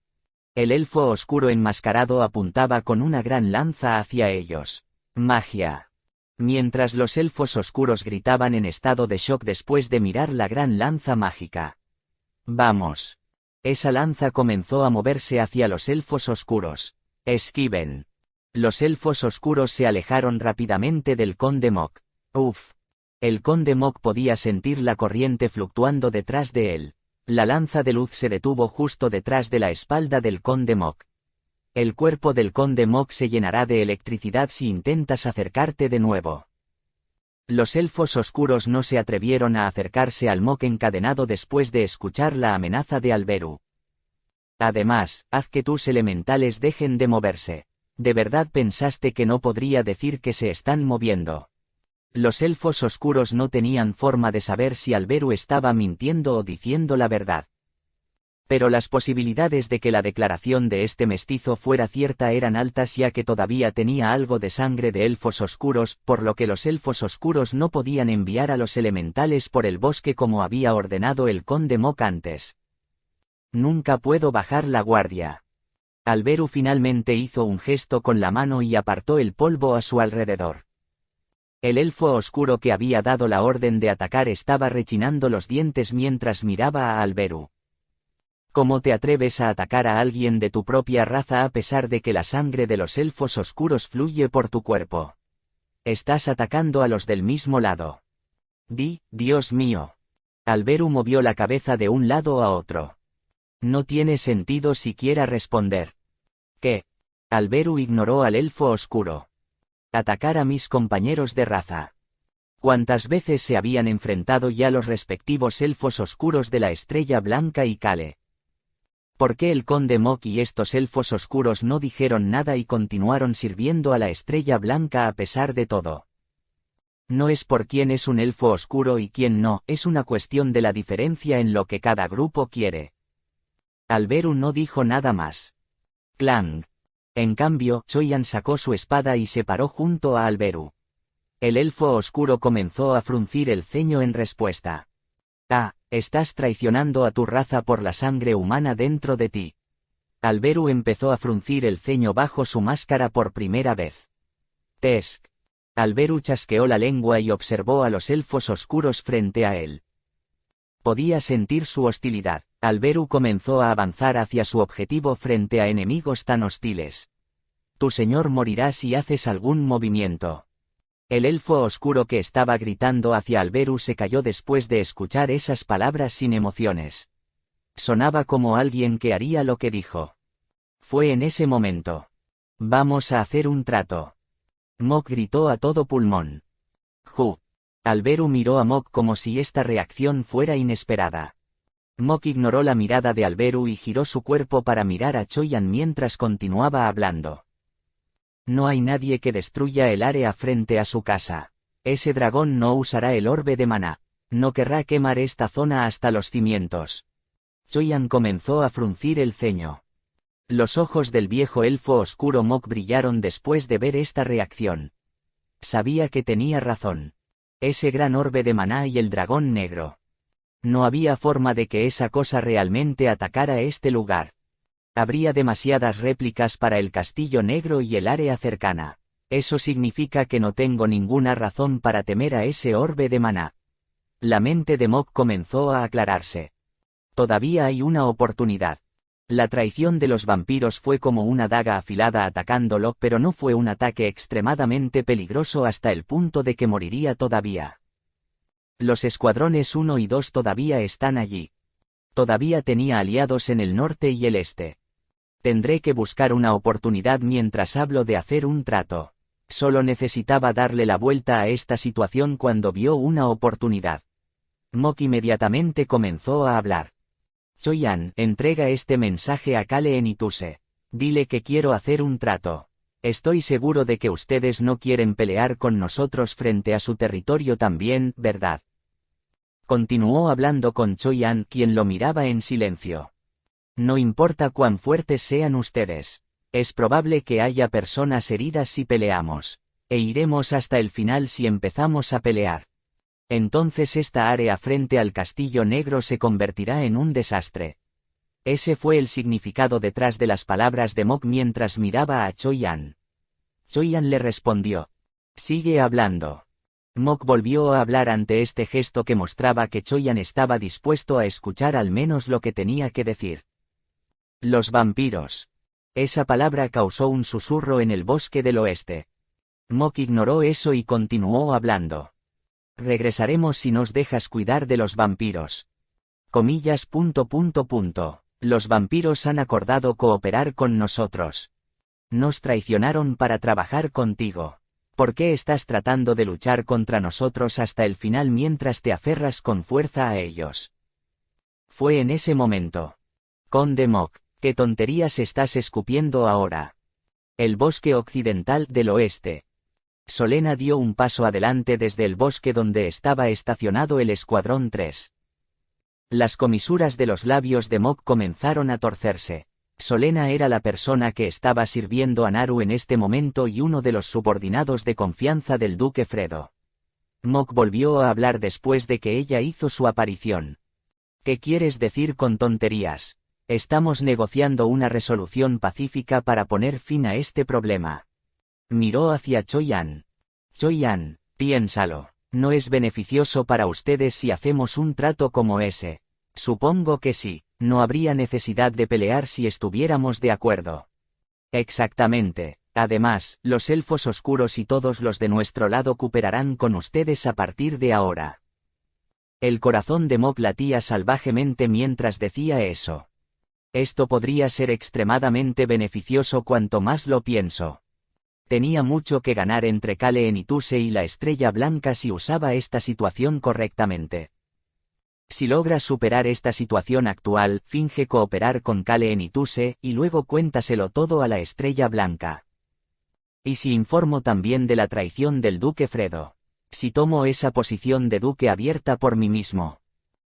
el elfo oscuro enmascarado apuntaba con una gran lanza hacia ellos. Magia. Mientras los elfos oscuros gritaban en estado de shock después de mirar la gran lanza mágica. Vamos. Esa lanza comenzó a moverse hacia los elfos oscuros. Esquiven. Los elfos oscuros se alejaron rápidamente del conde Mok. Uf. El conde Mok podía sentir la corriente fluctuando detrás de él. La lanza de luz se detuvo justo detrás de la espalda del conde Mok. El cuerpo del conde Mok se llenará de electricidad si intentas acercarte de nuevo. Los elfos oscuros no se atrevieron a acercarse al Mok encadenado después de escuchar la amenaza de Alberu. Además, haz que tus elementales dejen de moverse. ¿De verdad pensaste que no podría decir que se están moviendo? Los elfos oscuros no tenían forma de saber si Alberu estaba mintiendo o diciendo la verdad. Pero las posibilidades de que la declaración de este mestizo fuera cierta eran altas ya que todavía tenía algo de sangre de elfos oscuros, por lo que los elfos oscuros no podían enviar a los elementales por el bosque como había ordenado el conde Mok antes. Nunca puedo bajar la guardia. Alberu finalmente hizo un gesto con la mano y apartó el polvo a su alrededor. El elfo oscuro que había dado la orden de atacar estaba rechinando los dientes mientras miraba a Alberu. ¿Cómo te atreves a atacar a alguien de tu propia raza a pesar de que la sangre de los elfos oscuros fluye por tu cuerpo? Estás atacando a los del mismo lado. Dios mío. Alberu movió la cabeza de un lado a otro. No tiene sentido siquiera responder. ¿Qué? Alberu ignoró al elfo oscuro. Atacar a mis compañeros de raza. ¿Cuántas veces se habían enfrentado ya los respectivos elfos oscuros de la Estrella Blanca y Kale? ¿Por qué el conde Mok y estos elfos oscuros no dijeron nada y continuaron sirviendo a la Estrella Blanca a pesar de todo? No es por quién es un elfo oscuro y quién no, es una cuestión de la diferencia en lo que cada grupo quiere. Alberu no dijo nada más. Clang. En cambio, Choyan sacó su espada y se paró junto a Alberu. El elfo oscuro comenzó a fruncir el ceño en respuesta. Ah, estás traicionando a tu raza por la sangre humana dentro de ti. Alberu empezó a fruncir el ceño bajo su máscara por primera vez. Tesk. Alberu chasqueó la lengua y observó a los elfos oscuros frente a él. Podía sentir su hostilidad. Alberu comenzó a avanzar hacia su objetivo frente a enemigos tan hostiles. Tu señor morirá si haces algún movimiento. El elfo oscuro que estaba gritando hacia Alberu se cayó después de escuchar esas palabras sin emociones. Sonaba como alguien que haría lo que dijo. Fue en ese momento. Vamos a hacer un trato. Mok gritó a todo pulmón. ¡Ju! Alberu miró a Mok como si esta reacción fuera inesperada. Mok ignoró la mirada de Alberu y giró su cuerpo para mirar a Choyan mientras continuaba hablando. No hay nadie que destruya el área frente a su casa. Ese dragón no usará el orbe de maná. No querrá quemar esta zona hasta los cimientos. Choyan comenzó a fruncir el ceño. Los ojos del viejo elfo oscuro Mok brillaron después de ver esta reacción. Sabía que tenía razón. Ese gran orbe de maná y el dragón negro. No había forma de que esa cosa realmente atacara este lugar. Habría demasiadas réplicas para el castillo negro y el área cercana. Eso significa que no tengo ninguna razón para temer a ese orbe de maná. La mente de Mok comenzó a aclararse. Todavía hay una oportunidad. La traición de los vampiros fue como una daga afilada atacándolo, pero no fue un ataque extremadamente peligroso hasta el punto de que moriría todavía. Los escuadrones 1 y 2 todavía están allí. Todavía tenía aliados en el norte y el este. Tendré que buscar una oportunidad mientras hablo de hacer un trato. Solo necesitaba darle la vuelta a esta situación cuando vio una oportunidad. Mok inmediatamente comenzó a hablar. Choyan, entrega este mensaje a Kale Enituse. Dile que quiero hacer un trato. Estoy seguro de que ustedes no quieren pelear con nosotros frente a su territorio también, ¿verdad? Continuó hablando con Choyan, quien lo miraba en silencio. No importa cuán fuertes sean ustedes. Es probable que haya personas heridas si peleamos. E iremos hasta el final si empezamos a pelear. Entonces esta área frente al Castillo Negro se convertirá en un desastre. Ese fue el significado detrás de las palabras de Mok mientras miraba a Choyan. Choyan le respondió. Sigue hablando. Mok volvió a hablar ante este gesto que mostraba que Choyan estaba dispuesto a escuchar al menos lo que tenía que decir. Los vampiros. Esa palabra causó un susurro en el bosque del oeste. Mok ignoró eso y continuó hablando. Regresaremos si nos dejas cuidar de los vampiros. Comillas. Los vampiros han acordado cooperar con nosotros. Nos traicionaron para trabajar contigo. ¿Por qué estás tratando de luchar contra nosotros hasta el final mientras te aferras con fuerza a ellos? Fue en ese momento. Conde Mok, ¿qué tonterías estás escupiendo ahora? El bosque occidental del oeste. Solena dio un paso adelante desde el bosque donde estaba estacionado el Escuadrón 3. Las comisuras de los labios de Mok comenzaron a torcerse. Solena era la persona que estaba sirviendo a Naru en este momento y uno de los subordinados de confianza del duque Fredo. Mok volvió a hablar después de que ella hizo su aparición. ¿Qué quieres decir con tonterías? Estamos negociando una resolución pacífica para poner fin a este problema. Miró hacia Choyan. Choyan, piénsalo. No es beneficioso para ustedes si hacemos un trato como ese. Supongo que sí. No habría necesidad de pelear si estuviéramos de acuerdo. Exactamente. Además, los elfos oscuros y todos los de nuestro lado cooperarán con ustedes a partir de ahora. El corazón de Mok latía salvajemente mientras decía eso. Esto podría ser extremadamente beneficioso cuanto más lo pienso. Tenía mucho que ganar entre Kale Enituse y la Estrella Blanca si usaba esta situación correctamente. Si logras superar esta situación actual, finge cooperar con Kale Enituse y luego cuéntaselo todo a la Estrella Blanca. Y si informo también de la traición del duque Fredo. Si tomo esa posición de duque abierta por mí mismo.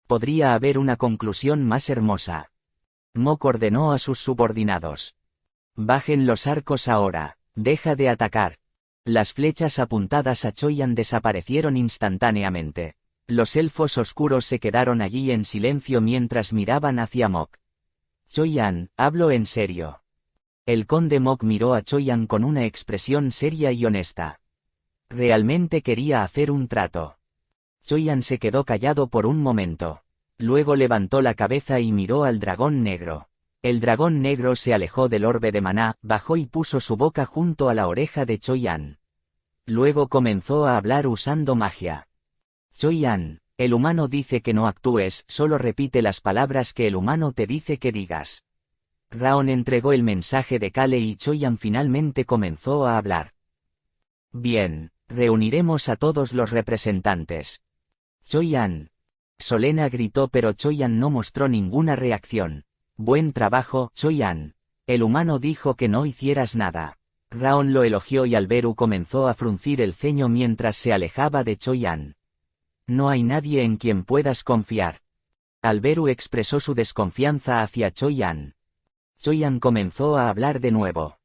Podría haber una conclusión más hermosa. Mok ordenó a sus subordinados. Bajen los arcos ahora, deja de atacar. Las flechas apuntadas a Choyan desaparecieron instantáneamente. Los elfos oscuros se quedaron allí en silencio mientras miraban hacia Mok. Choyan, hablo en serio. El conde Mok miró a Choyan con una expresión seria y honesta. Realmente quería hacer un trato. Choyan se quedó callado por un momento. Luego levantó la cabeza y miró al dragón negro. El dragón negro se alejó del orbe de maná, bajó y puso su boca junto a la oreja de Choyan. Luego comenzó a hablar usando magia. Choyan, el humano dice que no actúes, solo repite las palabras que el humano te dice que digas. Raon entregó el mensaje de Kale y Choyan finalmente comenzó a hablar. Bien, reuniremos a todos los representantes. Choyan. Solena gritó pero Choyan no mostró ninguna reacción. Buen trabajo, Choyan. El humano dijo que no hicieras nada. Raon lo elogió y Alberu comenzó a fruncir el ceño mientras se alejaba de Choyan. No hay nadie en quien puedas confiar. Alberu expresó su desconfianza hacia Choyan. Choyan comenzó a hablar de nuevo.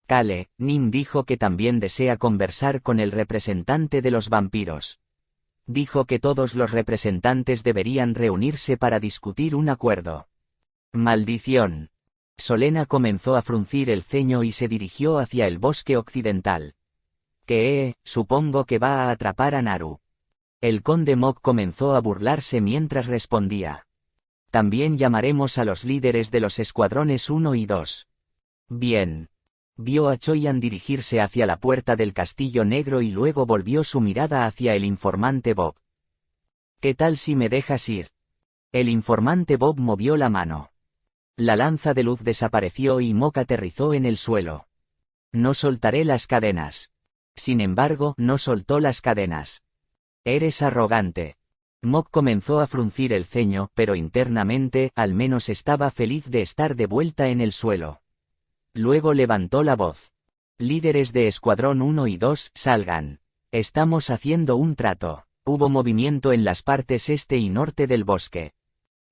Kale, Nim dijo que también desea conversar con el representante de los vampiros. Dijo que todos los representantes deberían reunirse para discutir un acuerdo. Maldición. Solena comenzó a fruncir el ceño y se dirigió hacia el bosque occidental. Supongo que va a atrapar a Naru. El conde Mok comenzó a burlarse mientras respondía. También llamaremos a los líderes de los escuadrones 1 y 2. Bien. Vio a Choyan dirigirse hacia la puerta del castillo negro y luego volvió su mirada hacia el informante Bob. ¿Qué tal si me dejas ir? El informante Bob movió la mano. La lanza de luz desapareció y Mok aterrizó en el suelo. No soltaré las cadenas. Sin embargo, no soltó las cadenas. Eres arrogante. Mok comenzó a fruncir el ceño, pero internamente, al menos estaba feliz de estar de vuelta en el suelo. Luego levantó la voz. Líderes de Escuadrón 1 y 2, salgan. Estamos haciendo un trato. Hubo movimiento en las partes este y norte del bosque.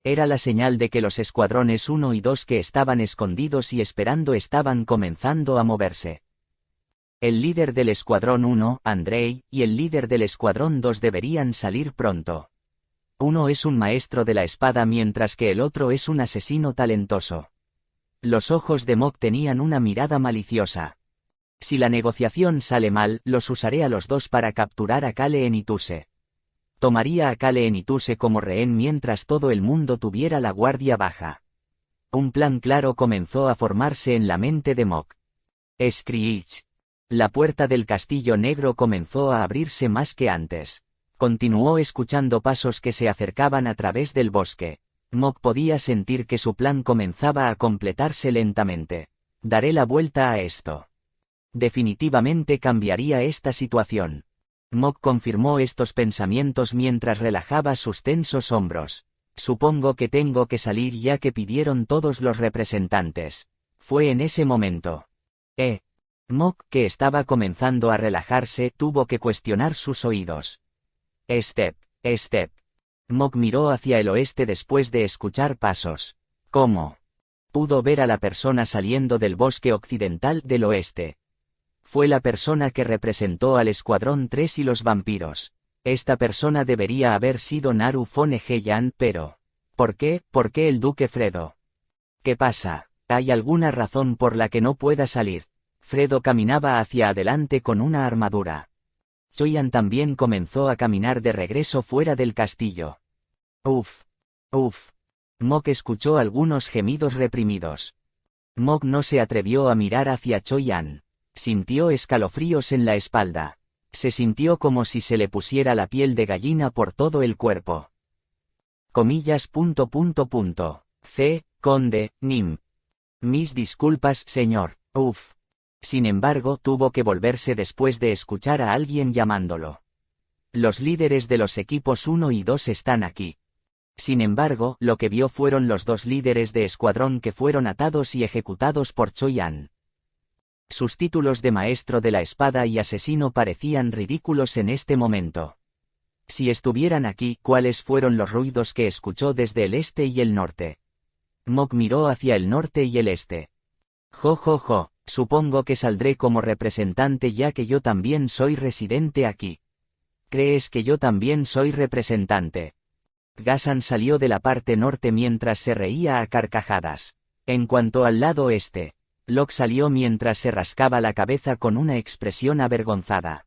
Era la señal de que los escuadrones 1 y 2 que estaban escondidos y esperando estaban comenzando a moverse. El líder del Escuadrón 1, Andrei, y el líder del Escuadrón 2 deberían salir pronto. Uno es un maestro de la espada mientras que el otro es un asesino talentoso. Los ojos de Mok tenían una mirada maliciosa. Si la negociación sale mal, los usaré a los dos para capturar a Kale en Ituse. Tomaría a Kale en Ituse como rehén mientras todo el mundo tuviera la guardia baja. Un plan claro comenzó a formarse en la mente de Mok. Screech. La puerta del castillo negro comenzó a abrirse más que antes. Continuó escuchando pasos que se acercaban a través del bosque. Mok podía sentir que su plan comenzaba a completarse lentamente. Daré la vuelta a esto. Definitivamente cambiaría esta situación. Mok confirmó estos pensamientos mientras relajaba sus tensos hombros. Supongo que tengo que salir ya que pidieron todos los representantes. Fue en ese momento. Mok, que estaba comenzando a relajarse, tuvo que cuestionar sus oídos. Step. Mok miró hacia el oeste después de escuchar pasos. ¿Cómo? Pudo ver a la persona saliendo del bosque occidental del oeste. Fue la persona que representó al Escuadrón 3 y los vampiros. Esta persona debería haber sido Naru Fone Heian, pero... ¿Por qué? ¿Por qué el duque Fredo? ¿Qué pasa? ¿Hay alguna razón por la que no pueda salir? Fredo caminaba hacia adelante con una armadura. Choyan también comenzó a caminar de regreso fuera del castillo. Uf. Mok escuchó algunos gemidos reprimidos. Mok no se atrevió a mirar hacia Choyan. Sintió escalofríos en la espalda. Se sintió como si se le pusiera la piel de gallina por todo el cuerpo. Comillas. C. Conde, Nim. Mis disculpas, señor. Sin embargo, tuvo que volverse después de escuchar a alguien llamándolo. Los líderes de los equipos 1 y 2 están aquí. Sin embargo, lo que vio fueron los dos líderes de escuadrón que fueron atados y ejecutados por Choyan. Sus títulos de maestro de la espada y asesino parecían ridículos en este momento. Si estuvieran aquí, ¿cuáles fueron los ruidos que escuchó desde el este y el norte? Mok miró hacia el norte y el este. Jo, supongo que saldré como representante ya que yo también soy residente aquí. ¿Crees que yo también soy representante? Ghassan salió de la parte norte mientras se reía a carcajadas. En cuanto al lado este, Locke salió mientras se rascaba la cabeza con una expresión avergonzada.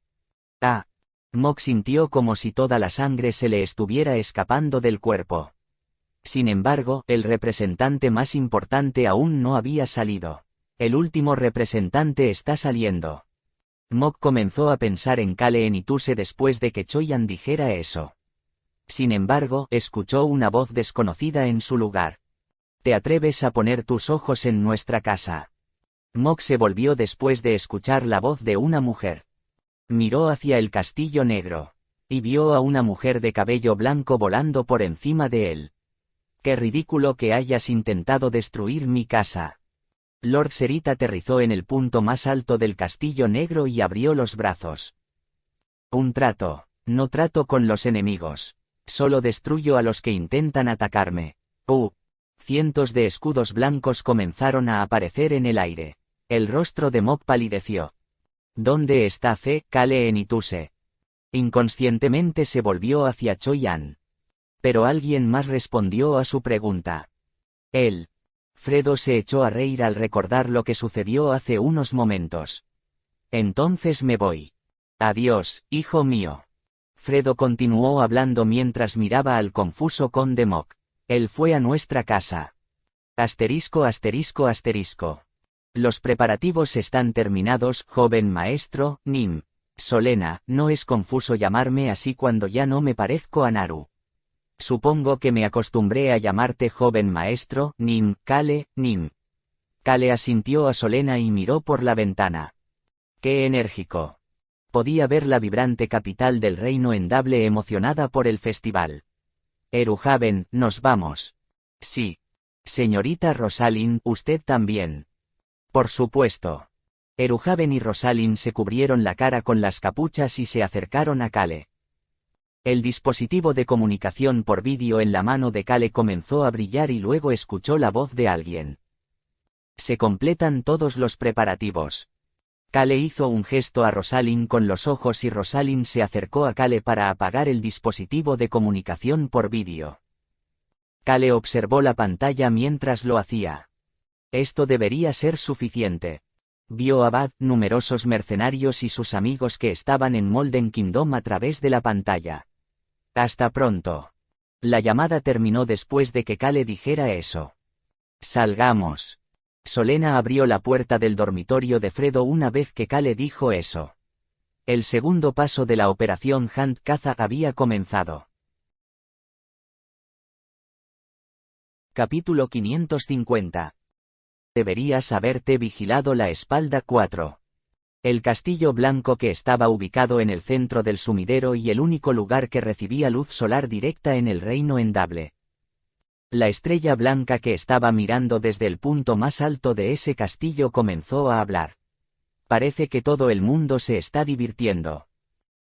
Ah. Mok sintió como si toda la sangre se le estuviera escapando del cuerpo. Sin embargo, el representante más importante aún no había salido. El último representante está saliendo. Mok comenzó a pensar en Kale Enituse después de que Choyan dijera eso. Sin embargo, escuchó una voz desconocida en su lugar. ¿Te atreves a poner tus ojos en nuestra casa? Mok se volvió después de escuchar la voz de una mujer. Miró hacia el castillo negro. Y vio a una mujer de cabello blanco volando por encima de él. ¡Qué ridículo que hayas intentado destruir mi casa! Lord Serit aterrizó en el punto más alto del castillo negro y abrió los brazos. Un trato. No trato con los enemigos. Solo destruyo a los que intentan atacarme. Cientos de escudos blancos comenzaron a aparecer en el aire. El rostro de Mok palideció. ¿Dónde está Kale Enituse? Inconscientemente se volvió hacia Choyan. Pero alguien más respondió a su pregunta. Él. Fredo se echó a reír al recordar lo que sucedió hace unos momentos. Entonces me voy. Adiós, hijo mío. Fredo continuó hablando mientras miraba al confuso conde Mok. Él fue a nuestra casa. Asterisco. Los preparativos están terminados, joven maestro, Nim. Solena, no es confuso llamarme así cuando ya no me parezco a Naru. Supongo que me acostumbré a llamarte joven maestro, Nim. Kale, Nim. Kale asintió a Solena y miró por la ventana. ¡Qué enérgico! Podía ver la vibrante capital del reino Endable emocionada por el festival. Eruhaven, nos vamos. Sí. Señorita Rosalind, usted también. Por supuesto. Eruhaven y Rosalind se cubrieron la cara con las capuchas y se acercaron a Kale. El dispositivo de comunicación por vídeo en la mano de Kale comenzó a brillar y luego escuchó la voz de alguien. Se completan todos los preparativos. Kale hizo un gesto a Rosalind con los ojos y Rosalind se acercó a Kale para apagar el dispositivo de comunicación por vídeo. Kale observó la pantalla mientras lo hacía. Esto debería ser suficiente. Vio a Bad, numerosos mercenarios y sus amigos que estaban en Molden Kingdom a través de la pantalla. Hasta pronto. La llamada terminó después de que Kale dijera eso. Salgamos. Solena abrió la puerta del dormitorio de Fredo una vez que Kale dijo eso. El segundo paso de la operación Hunt Caza había comenzado. Capítulo 550. Deberías haberte vigilado la espalda 4. El castillo blanco que estaba ubicado en el centro del sumidero y el único lugar que recibía luz solar directa en el reino Endable. La estrella blanca que estaba mirando desde el punto más alto de ese castillo comenzó a hablar. Parece que todo el mundo se está divirtiendo.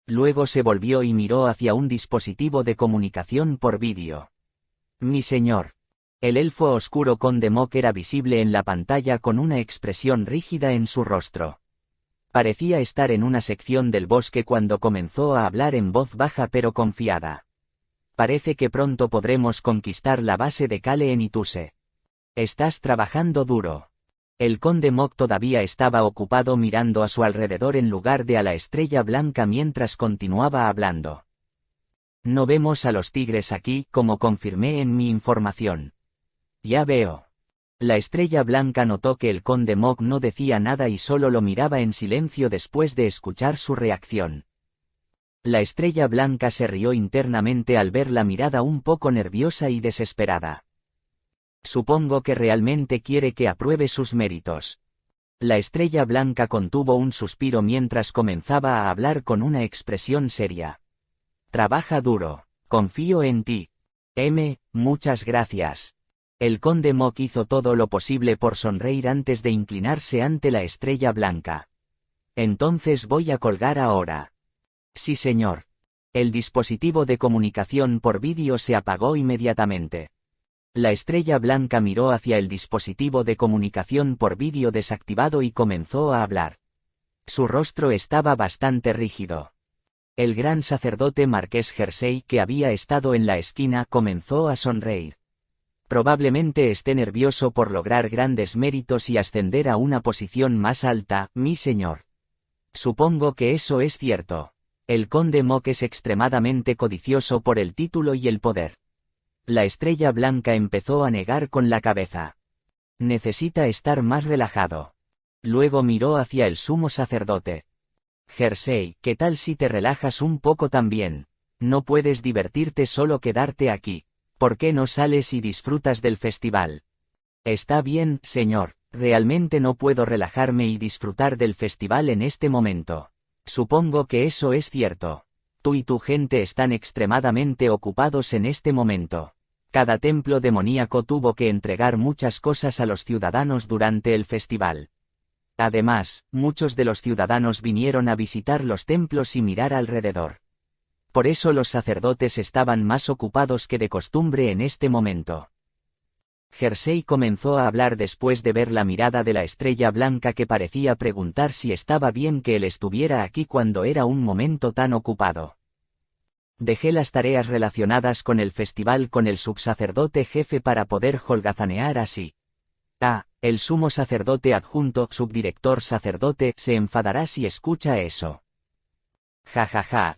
Luego se volvió y miró hacia un dispositivo de comunicación por vídeo. Mi señor. El elfo oscuro conde Mok era visible en la pantalla con una expresión rígida en su rostro. Parecía estar en una sección del bosque cuando comenzó a hablar en voz baja pero confiada. Parece que pronto podremos conquistar la base de Kale Enituse. Estás trabajando duro. El conde Mok todavía estaba ocupado mirando a su alrededor en lugar de a la estrella blanca mientras continuaba hablando. No vemos a los tigres aquí, como confirmé en mi información. Ya veo. La estrella blanca notó que el conde Mok no decía nada y solo lo miraba en silencio después de escuchar su reacción. La estrella blanca se rió internamente al ver la mirada un poco nerviosa y desesperada. Supongo que realmente quiere que apruebe sus méritos. La estrella blanca contuvo un suspiro mientras comenzaba a hablar con una expresión seria. Trabaja duro. Confío en ti. Muchas gracias. El conde Mok hizo todo lo posible por sonreír antes de inclinarse ante la estrella blanca. Entonces voy a colgar ahora. Sí, señor. El dispositivo de comunicación por vídeo se apagó inmediatamente. La estrella blanca miró hacia el dispositivo de comunicación por vídeo desactivado y comenzó a hablar. Su rostro estaba bastante rígido. El gran sacerdote Marqués Jersey, que había estado en la esquina, comenzó a sonreír. Probablemente esté nervioso por lograr grandes méritos y ascender a una posición más alta, mi señor. Supongo que eso es cierto. El conde Mok es extremadamente codicioso por el título y el poder. La estrella blanca empezó a negar con la cabeza. Necesita estar más relajado. Luego miró hacia el sumo sacerdote. Jersey, ¿qué tal si te relajas un poco también? No puedes divertirte solo quedarte aquí. ¿Por qué no sales y disfrutas del festival? Está bien, señor, realmente no puedo relajarme y disfrutar del festival en este momento. Supongo que eso es cierto. Tú y tu gente están extremadamente ocupados en este momento. Cada templo demoníaco tuvo que entregar muchas cosas a los ciudadanos durante el festival. Además, muchos de los ciudadanos vinieron a visitar los templos y mirar alrededor. Por eso los sacerdotes estaban más ocupados que de costumbre en este momento. Jersey comenzó a hablar después de ver la mirada de la estrella blanca, que parecía preguntar si estaba bien que él estuviera aquí cuando era un momento tan ocupado. Dejé las tareas relacionadas con el festival con el subsacerdote jefe para poder holgazanear así. El sumo sacerdote adjunto, subdirector sacerdote, se enfadará si escucha eso.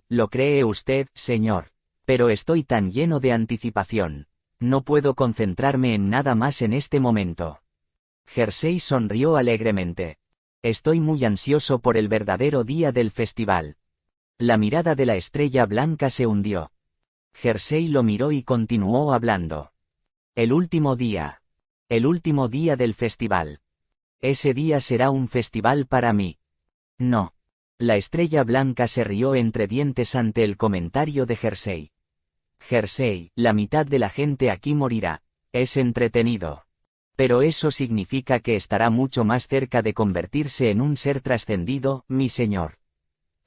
¿Lo cree usted, señor? Pero estoy tan lleno de anticipación. No puedo concentrarme en nada más en este momento. Jersey sonrió alegremente. Estoy muy ansioso por el verdadero día del festival. La mirada de la estrella blanca se hundió. Jersey lo miró y continuó hablando. El último día. El último día del festival. Ese día será un festival para mí. No. La estrella blanca se rió entre dientes ante el comentario de Jersey. Jersey, la mitad de la gente aquí morirá. Es entretenido. Pero eso significa que estará mucho más cerca de convertirse en un ser trascendido, mi señor.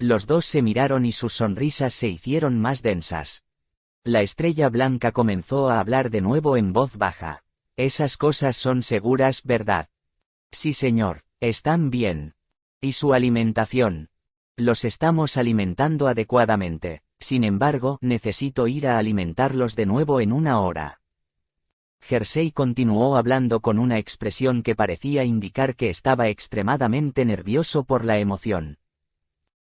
Los dos se miraron y sus sonrisas se hicieron más densas. La estrella blanca comenzó a hablar de nuevo en voz baja. Esas cosas son seguras, ¿verdad? Sí, señor, están bien. ¿Y su alimentación? Los estamos alimentando adecuadamente. Sin embargo, necesito ir a alimentarlos de nuevo en una hora. Jersey continuó hablando con una expresión que parecía indicar que estaba extremadamente nervioso por la emoción.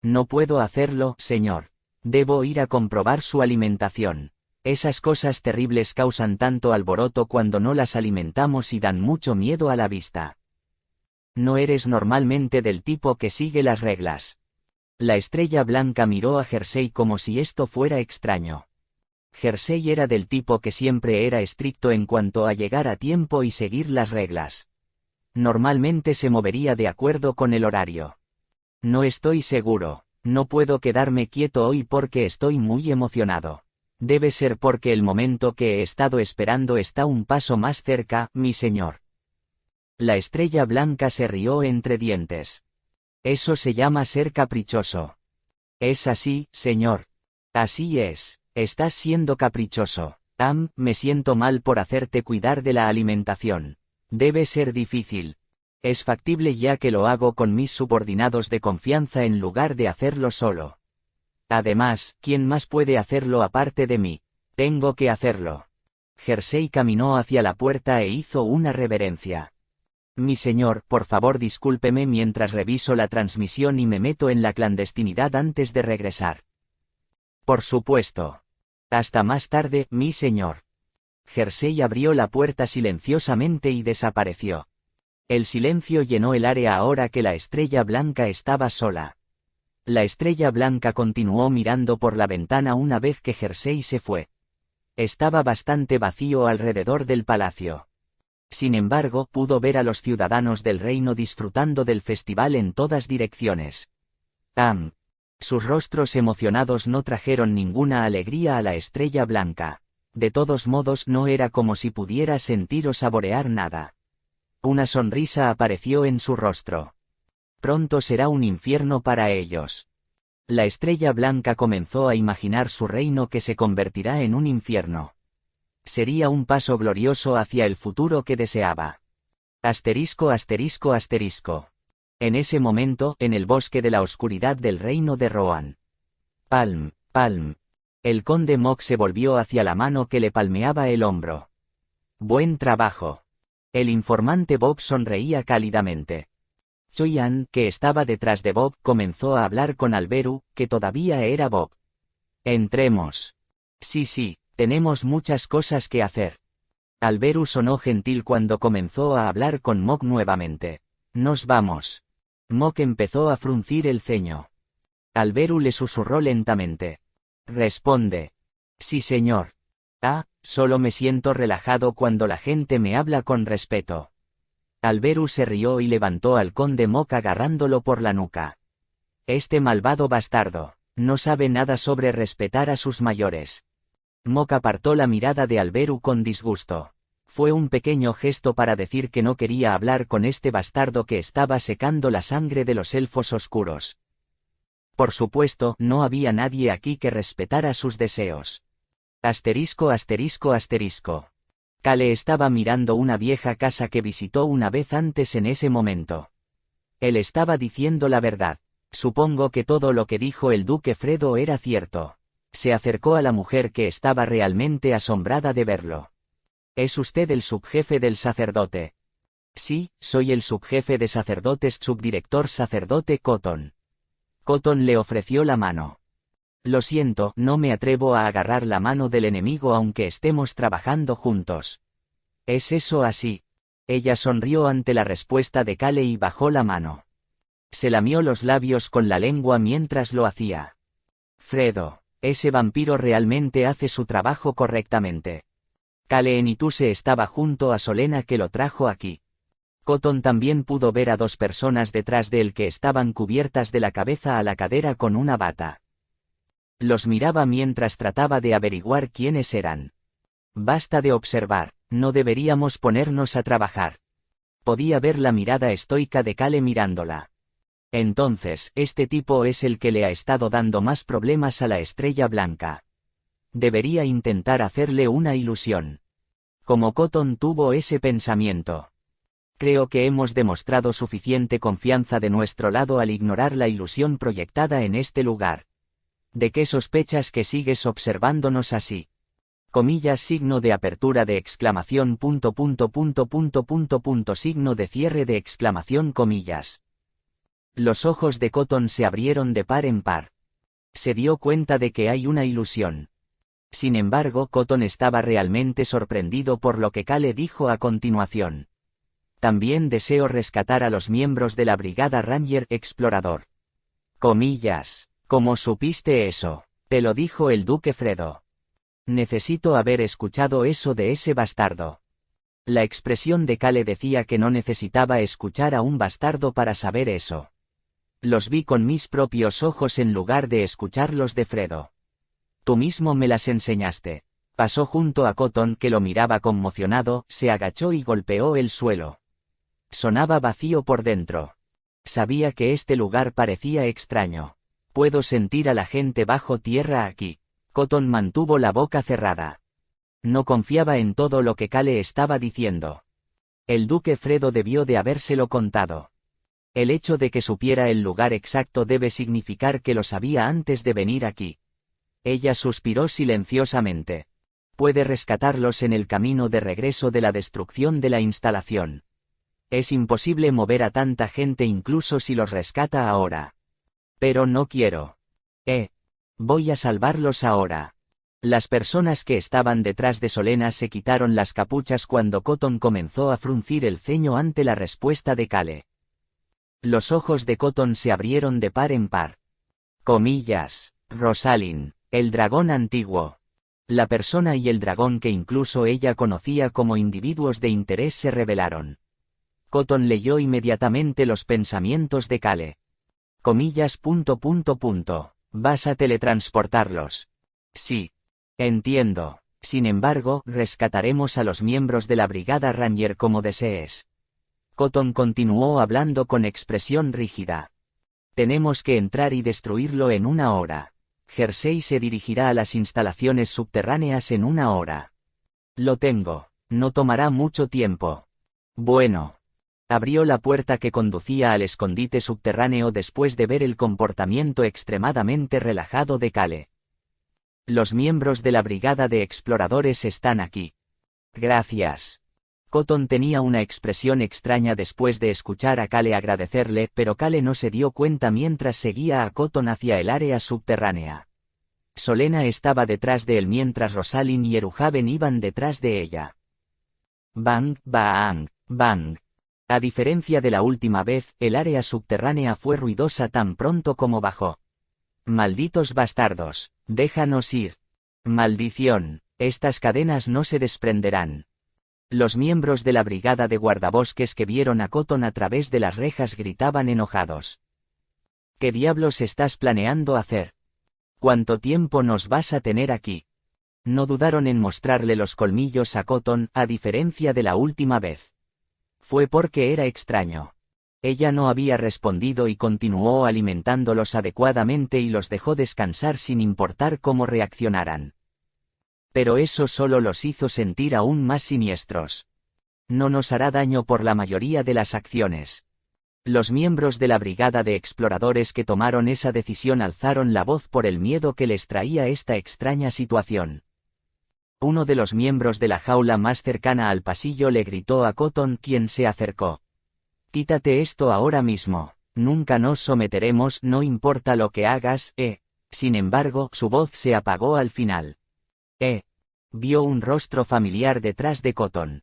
No puedo hacerlo, señor. Debo ir a comprobar su alimentación. Esas cosas terribles causan tanto alboroto cuando no las alimentamos y dan mucho miedo a la vista. No eres normalmente del tipo que sigue las reglas. La estrella blanca miró a Jersey como si esto fuera extraño. Jersey era del tipo que siempre era estricto en cuanto a llegar a tiempo y seguir las reglas. Normalmente se movería de acuerdo con el horario. No estoy seguro, no puedo quedarme quieto hoy porque estoy muy emocionado. Debe ser porque el momento que he estado esperando está un paso más cerca, mi señor. La estrella blanca se rió entre dientes. Eso se llama ser caprichoso. Es así, señor. Así es, estás siendo caprichoso. Me siento mal por hacerte cuidar de la alimentación. Debe ser difícil. Es factible ya que lo hago con mis subordinados de confianza en lugar de hacerlo solo. Además, ¿quién más puede hacerlo aparte de mí? Tengo que hacerlo. Jersey caminó hacia la puerta e hizo una reverencia. Mi señor, por favor discúlpeme mientras reviso la transmisión y me meto en la clandestinidad antes de regresar. Por supuesto. Hasta más tarde, mi señor. Jersey abrió la puerta silenciosamente y desapareció. El silencio llenó el área ahora que la estrella blanca estaba sola. La estrella blanca continuó mirando por la ventana una vez que Jersey se fue. Estaba bastante vacío alrededor del palacio. Sin embargo, pudo ver a los ciudadanos del reino disfrutando del festival en todas direcciones. Sus rostros emocionados no trajeron ninguna alegría a la estrella blanca. De todos modos, no era como si pudiera sentir o saborear nada. Una sonrisa apareció en su rostro. Pronto será un infierno para ellos. La estrella blanca comenzó a imaginar su reino que se convertirá en un infierno. Sería un paso glorioso hacia el futuro que deseaba. Asterisco asterisco asterisco. En ese momento, en el bosque de la oscuridad del reino de Rohan. Palm, palm. El conde Mok se volvió hacia la mano que le palmeaba el hombro. Buen trabajo. El informante Bob sonreía cálidamente. Choyan, que estaba detrás de Bob, comenzó a hablar con Alberu, que todavía era Bob. Entremos. Sí, tenemos muchas cosas que hacer. Alberu sonó gentil cuando comenzó a hablar con Mok nuevamente. Nos vamos. Mok empezó a fruncir el ceño. Alberu le susurró lentamente. Responde. Sí, señor. Solo me siento relajado cuando la gente me habla con respeto. Alberu se rió y levantó al conde Mok agarrándolo por la nuca. Este malvado bastardo, no sabe nada sobre respetar a sus mayores. Mok apartó la mirada de Alberu con disgusto. Fue un pequeño gesto para decir que no quería hablar con este bastardo que estaba secando la sangre de los elfos oscuros. Por supuesto, no había nadie aquí que respetara sus deseos. Asterisco asterisco asterisco. Kale estaba mirando una vieja casa que visitó una vez antes en ese momento. Él estaba diciendo la verdad. Supongo que todo lo que dijo el duque Fredo era cierto. Se acercó a la mujer que estaba realmente asombrada de verlo. ¿Es usted el subjefe del sacerdote? Sí, soy el subjefe de sacerdotes, subdirector sacerdote Cotton. Cotton le ofreció la mano. Lo siento, no me atrevo a agarrar la mano del enemigo aunque estemos trabajando juntos. ¿Es eso así? Ella sonrió ante la respuesta de Kale y bajó la mano. Se lamió los labios con la lengua mientras lo hacía. Fredo, ese vampiro realmente hace su trabajo correctamente. Kale Enituse estaba junto a Solena que lo trajo aquí. Cotton también pudo ver a dos personas detrás de él que estaban cubiertas de la cabeza a la cadera con una bata. Los miraba mientras trataba de averiguar quiénes eran. Basta de observar, no deberíamos ponernos a trabajar. Podía ver la mirada estoica de Kale mirándola. Entonces, este tipo es el que le ha estado dando más problemas a la Estrella Blanca. Debería intentar hacerle una ilusión. Como Cotton tuvo ese pensamiento. Creo que hemos demostrado suficiente confianza de nuestro lado al ignorar la ilusión proyectada en este lugar. ¿De qué sospechas que sigues observándonos así? Comillas, signo de apertura de exclamación, signo de cierre de exclamación, comillas. Los ojos de Cotton se abrieron de par en par. Se dio cuenta de que hay una ilusión. Sin embargo, Cotton estaba realmente sorprendido por lo que Kale dijo a continuación. También deseo rescatar a los miembros de la Brigada Ranger Explorador. Comillas. ¿Cómo supiste eso? Te lo dijo el duque Fredo. Necesito haber escuchado eso de ese bastardo. La expresión de Kale decía que no necesitaba escuchar a un bastardo para saber eso. Los vi con mis propios ojos en lugar de escucharlos de Fredo. Tú mismo me las enseñaste. Pasó junto a Cotton que lo miraba conmocionado, se agachó y golpeó el suelo. Sonaba vacío por dentro. Sabía que este lugar parecía extraño. Puedo sentir a la gente bajo tierra aquí. Cotton mantuvo la boca cerrada. No confiaba en todo lo que Kale estaba diciendo. El duque Fredo debió de habérselo contado. El hecho de que supiera el lugar exacto debe significar que lo sabía antes de venir aquí. Ella suspiró silenciosamente. Puede rescatarlos en el camino de regreso de la destrucción de la instalación. Es imposible mover a tanta gente incluso si los rescata ahora. Pero no quiero. Voy a salvarlos ahora. Las personas que estaban detrás de Solena se quitaron las capuchas cuando Cotton comenzó a fruncir el ceño ante la respuesta de Kale. Los ojos de Cotton se abrieron de par en par. Comillas. Rosalind, el dragón antiguo. La persona y el dragón que incluso ella conocía como individuos de interés se rebelaron. Cotton leyó inmediatamente los pensamientos de Kale. Comillas. ¿Vas a teletransportarlos? Sí. Entiendo. Sin embargo, rescataremos a los miembros de la Brigada Ranger como desees. Cotton continuó hablando con expresión rígida. Tenemos que entrar y destruirlo en 1 hora. Jersey se dirigirá a las instalaciones subterráneas en 1 hora. Lo tengo. No tomará mucho tiempo. Bueno. Abrió la puerta que conducía al escondite subterráneo después de ver el comportamiento extremadamente relajado de Cale. Los miembros de la brigada de exploradores están aquí. Gracias. Cotton tenía una expresión extraña después de escuchar a Cale agradecerle, pero Cale no se dio cuenta mientras seguía a Cotton hacia el área subterránea. Solena estaba detrás de él mientras Rosalind y Eruhaven iban detrás de ella. Bang, bang, bang. A diferencia de la última vez, el área subterránea fue ruidosa tan pronto como bajó. Malditos bastardos, déjanos ir. Maldición, estas cadenas no se desprenderán. Los miembros de la brigada de guardabosques que vieron a Cotton a través de las rejas gritaban enojados. ¿Qué diablos estás planeando hacer? ¿Cuánto tiempo nos vas a tener aquí? No dudaron en mostrarle los colmillos a Cotton, a diferencia de la última vez. Fue porque era extraño. Ella no había respondido y continuó alimentándolos adecuadamente y los dejó descansar sin importar cómo reaccionaran. Pero eso solo los hizo sentir aún más siniestros. No nos hará daño por la mayoría de las acciones. Los miembros de la brigada de exploradores que tomaron esa decisión alzaron la voz por el miedo que les traía esta extraña situación. Uno de los miembros de la jaula más cercana al pasillo le gritó a Cotton, quien se acercó. «Quítate esto ahora mismo. Nunca nos someteremos, no importa lo que hagas, Sin embargo, su voz se apagó al final. Vio un rostro familiar detrás de Cotton.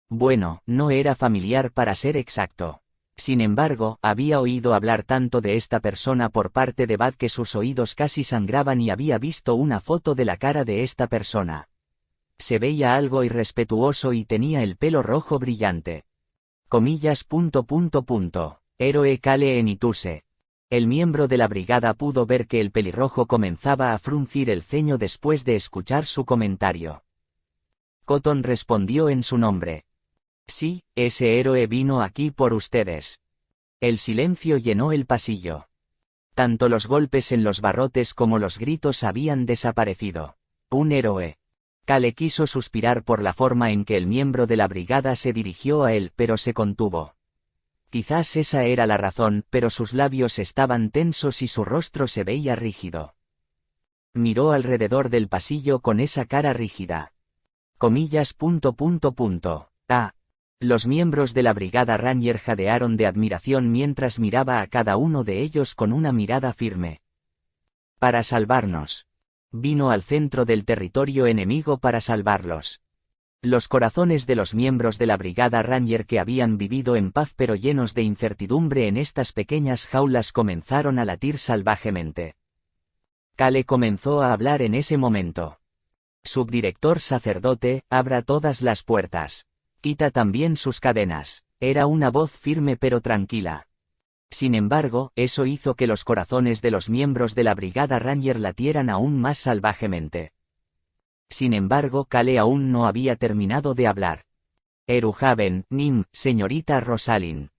Bueno, no era familiar para ser exacto. Sin embargo, había oído hablar tanto de esta persona por parte de Bad que sus oídos casi sangraban y había visto una foto de la cara de esta persona. Se veía algo irrespetuoso y tenía el pelo rojo brillante. Comillas. Héroe Cale Enituse. El miembro de la brigada pudo ver que el pelirrojo comenzaba a fruncir el ceño después de escuchar su comentario. Cotton respondió en su nombre. Sí, ese héroe vino aquí por ustedes. El silencio llenó el pasillo. Tanto los golpes en los barrotes como los gritos habían desaparecido. Un héroe. Cale quiso suspirar por la forma en que el miembro de la brigada se dirigió a él, pero se contuvo. Quizás esa era la razón, pero sus labios estaban tensos y su rostro se veía rígido. Miró alrededor del pasillo con esa cara rígida. Comillas. Los miembros de la brigada Ranger jadearon de admiración mientras miraba a cada uno de ellos con una mirada firme. Para salvarnos. Vino al centro del territorio enemigo para salvarlos. Los corazones de los miembros de la brigada Ranger que habían vivido en paz pero llenos de incertidumbre en estas pequeñas jaulas comenzaron a latir salvajemente. Cale comenzó a hablar en ese momento. Subdirector sacerdote, abra todas las puertas. Quita también sus cadenas. Era una voz firme pero tranquila. Sin embargo, eso hizo que los corazones de los miembros de la brigada Ranger latieran aún más salvajemente. Sin embargo, Cale aún no había terminado de hablar. Eruhaven, Nim, señorita Rosalind.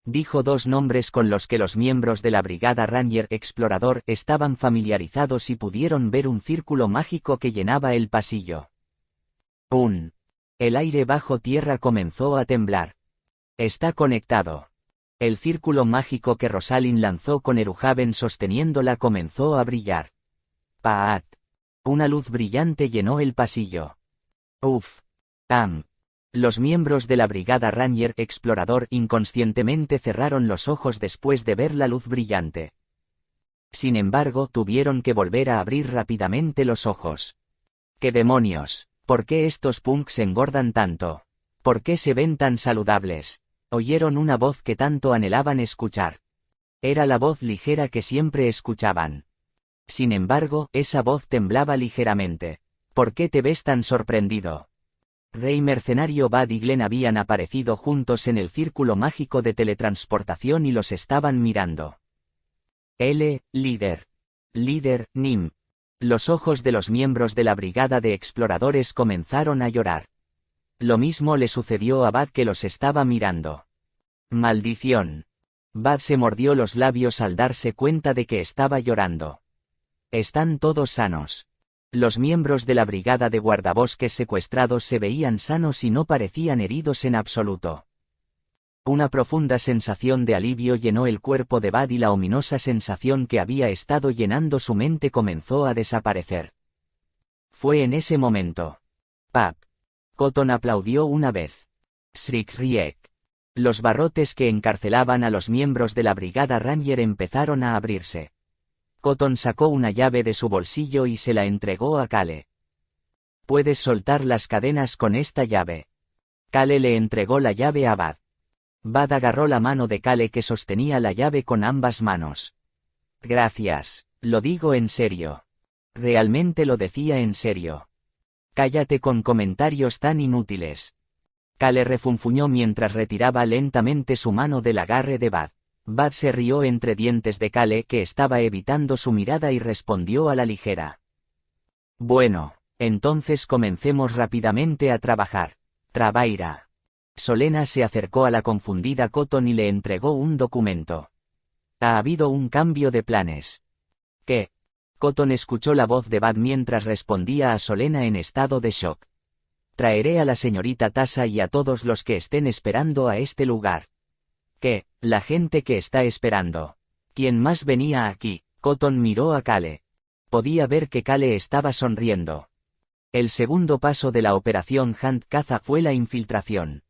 Dijo dos nombres con los que los miembros de la brigada Ranger Explorador estaban familiarizados y pudieron ver un círculo mágico que llenaba el pasillo. El aire bajo tierra comenzó a temblar. Está conectado. El círculo mágico que Rosalind lanzó con Eruhaven sosteniéndola comenzó a brillar. ¡Paat! Una luz brillante llenó el pasillo. Los miembros de la brigada Ranger Explorador inconscientemente cerraron los ojos después de ver la luz brillante. Sin embargo, tuvieron que volver a abrir rápidamente los ojos. ¡Qué demonios! ¿Por qué estos punks engordan tanto? ¿Por qué se ven tan saludables? Oyeron una voz que tanto anhelaban escuchar. Era la voz ligera que siempre escuchaban. Sin embargo, esa voz temblaba ligeramente. ¿Por qué te ves tan sorprendido? Rey Mercenario Bad y Glenn habían aparecido juntos en el círculo mágico de teletransportación y los estaban mirando. Líder, Nim. Los ojos de los miembros de la brigada de exploradores comenzaron a llorar. Lo mismo le sucedió a Bad que los estaba mirando. ¡Maldición! Bad se mordió los labios al darse cuenta de que estaba llorando. ¿Están todos sanos? Los miembros de la brigada de guardabosques secuestrados se veían sanos y no parecían heridos en absoluto. Una profunda sensación de alivio llenó el cuerpo de Bud y la ominosa sensación que había estado llenando su mente comenzó a desaparecer. Fue en ese momento. ¡Pap! Cotton aplaudió una vez. Shriek Riek. Los barrotes que encarcelaban a los miembros de la brigada Ranger empezaron a abrirse. Cotton sacó una llave de su bolsillo y se la entregó a Cale. «Puedes soltar las cadenas con esta llave». Cale le entregó la llave a Bud. Bud agarró la mano de Cale que sostenía la llave con ambas manos. «Gracias, lo digo en serio. Realmente lo decía en serio. Cállate con comentarios tan inútiles». Cale refunfuñó mientras retiraba lentamente su mano del agarre de Bud. Bud se rió entre dientes de Cale que estaba evitando su mirada y respondió a la ligera. «Bueno, entonces comencemos rápidamente a trabajar. Trabaira». Solena se acercó a la confundida Cotton y le entregó un documento. «Ha habido un cambio de planes». «¿Qué?» Cotton escuchó la voz de Bud mientras respondía a Solena en estado de shock. «Traeré a la señorita Tasa y a todos los que estén esperando a este lugar». «¿Qué? La gente que está esperando. ¿Quién más venía aquí?» Cotton miró a Cale. Podía ver que Cale estaba sonriendo. El segundo paso de la operación Hunt Caza fue la infiltración.